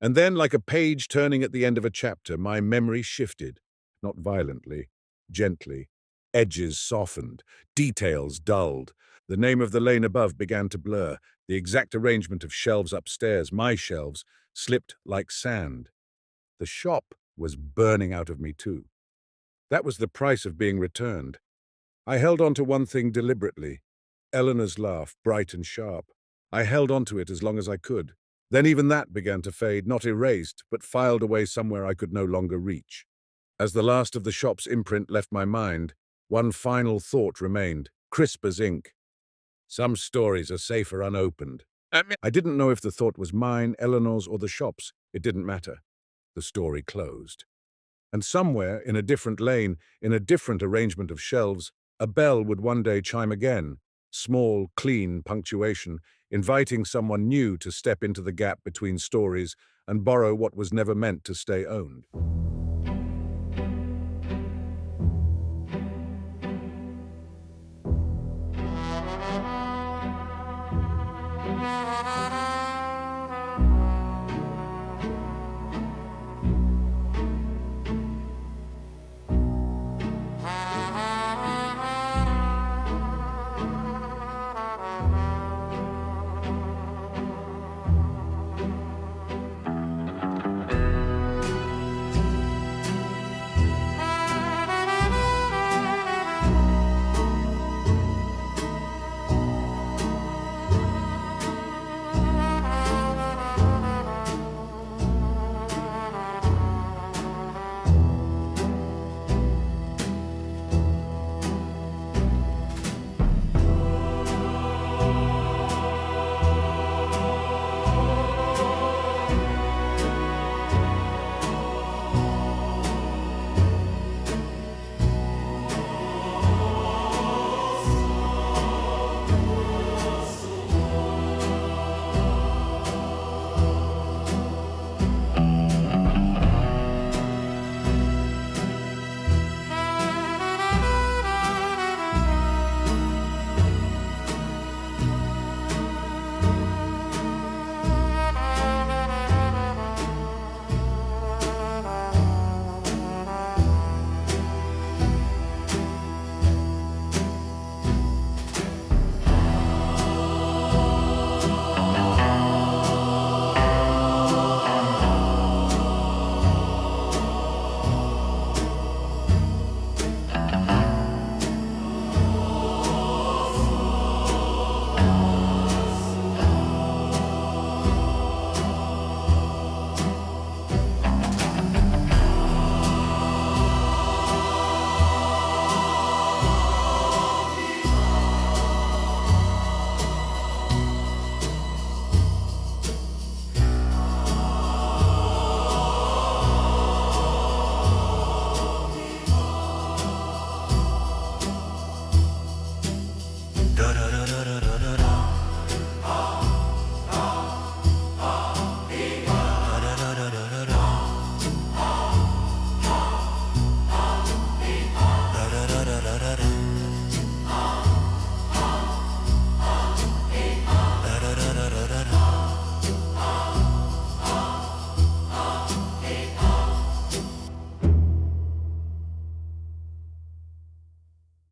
And then, like a page turning at the end of a chapter, my memory shifted. Not violently, gently. Edges softened, details dulled. The name of the lane above began to blur. The exact arrangement of shelves upstairs, my shelves, slipped like sand. The shop was burning out of me too. That was the price of being returned. I held on to one thing deliberately. Eleanor's laugh, bright and sharp. I held on to it as long as I could. Then even that began to fade, not erased, but filed away somewhere I could no longer reach. As the last of the shop's imprint left my mind, one final thought remained, crisp as ink. Some stories are safer unopened. I didn't know if the thought was mine, Eleanor's, or the shop's. It didn't matter. The story closed. And somewhere, in a different lane, in a different arrangement of shelves, a bell would one day chime again, small, clean punctuation, inviting someone new to step into the gap between stories and borrow what was never meant to stay owned.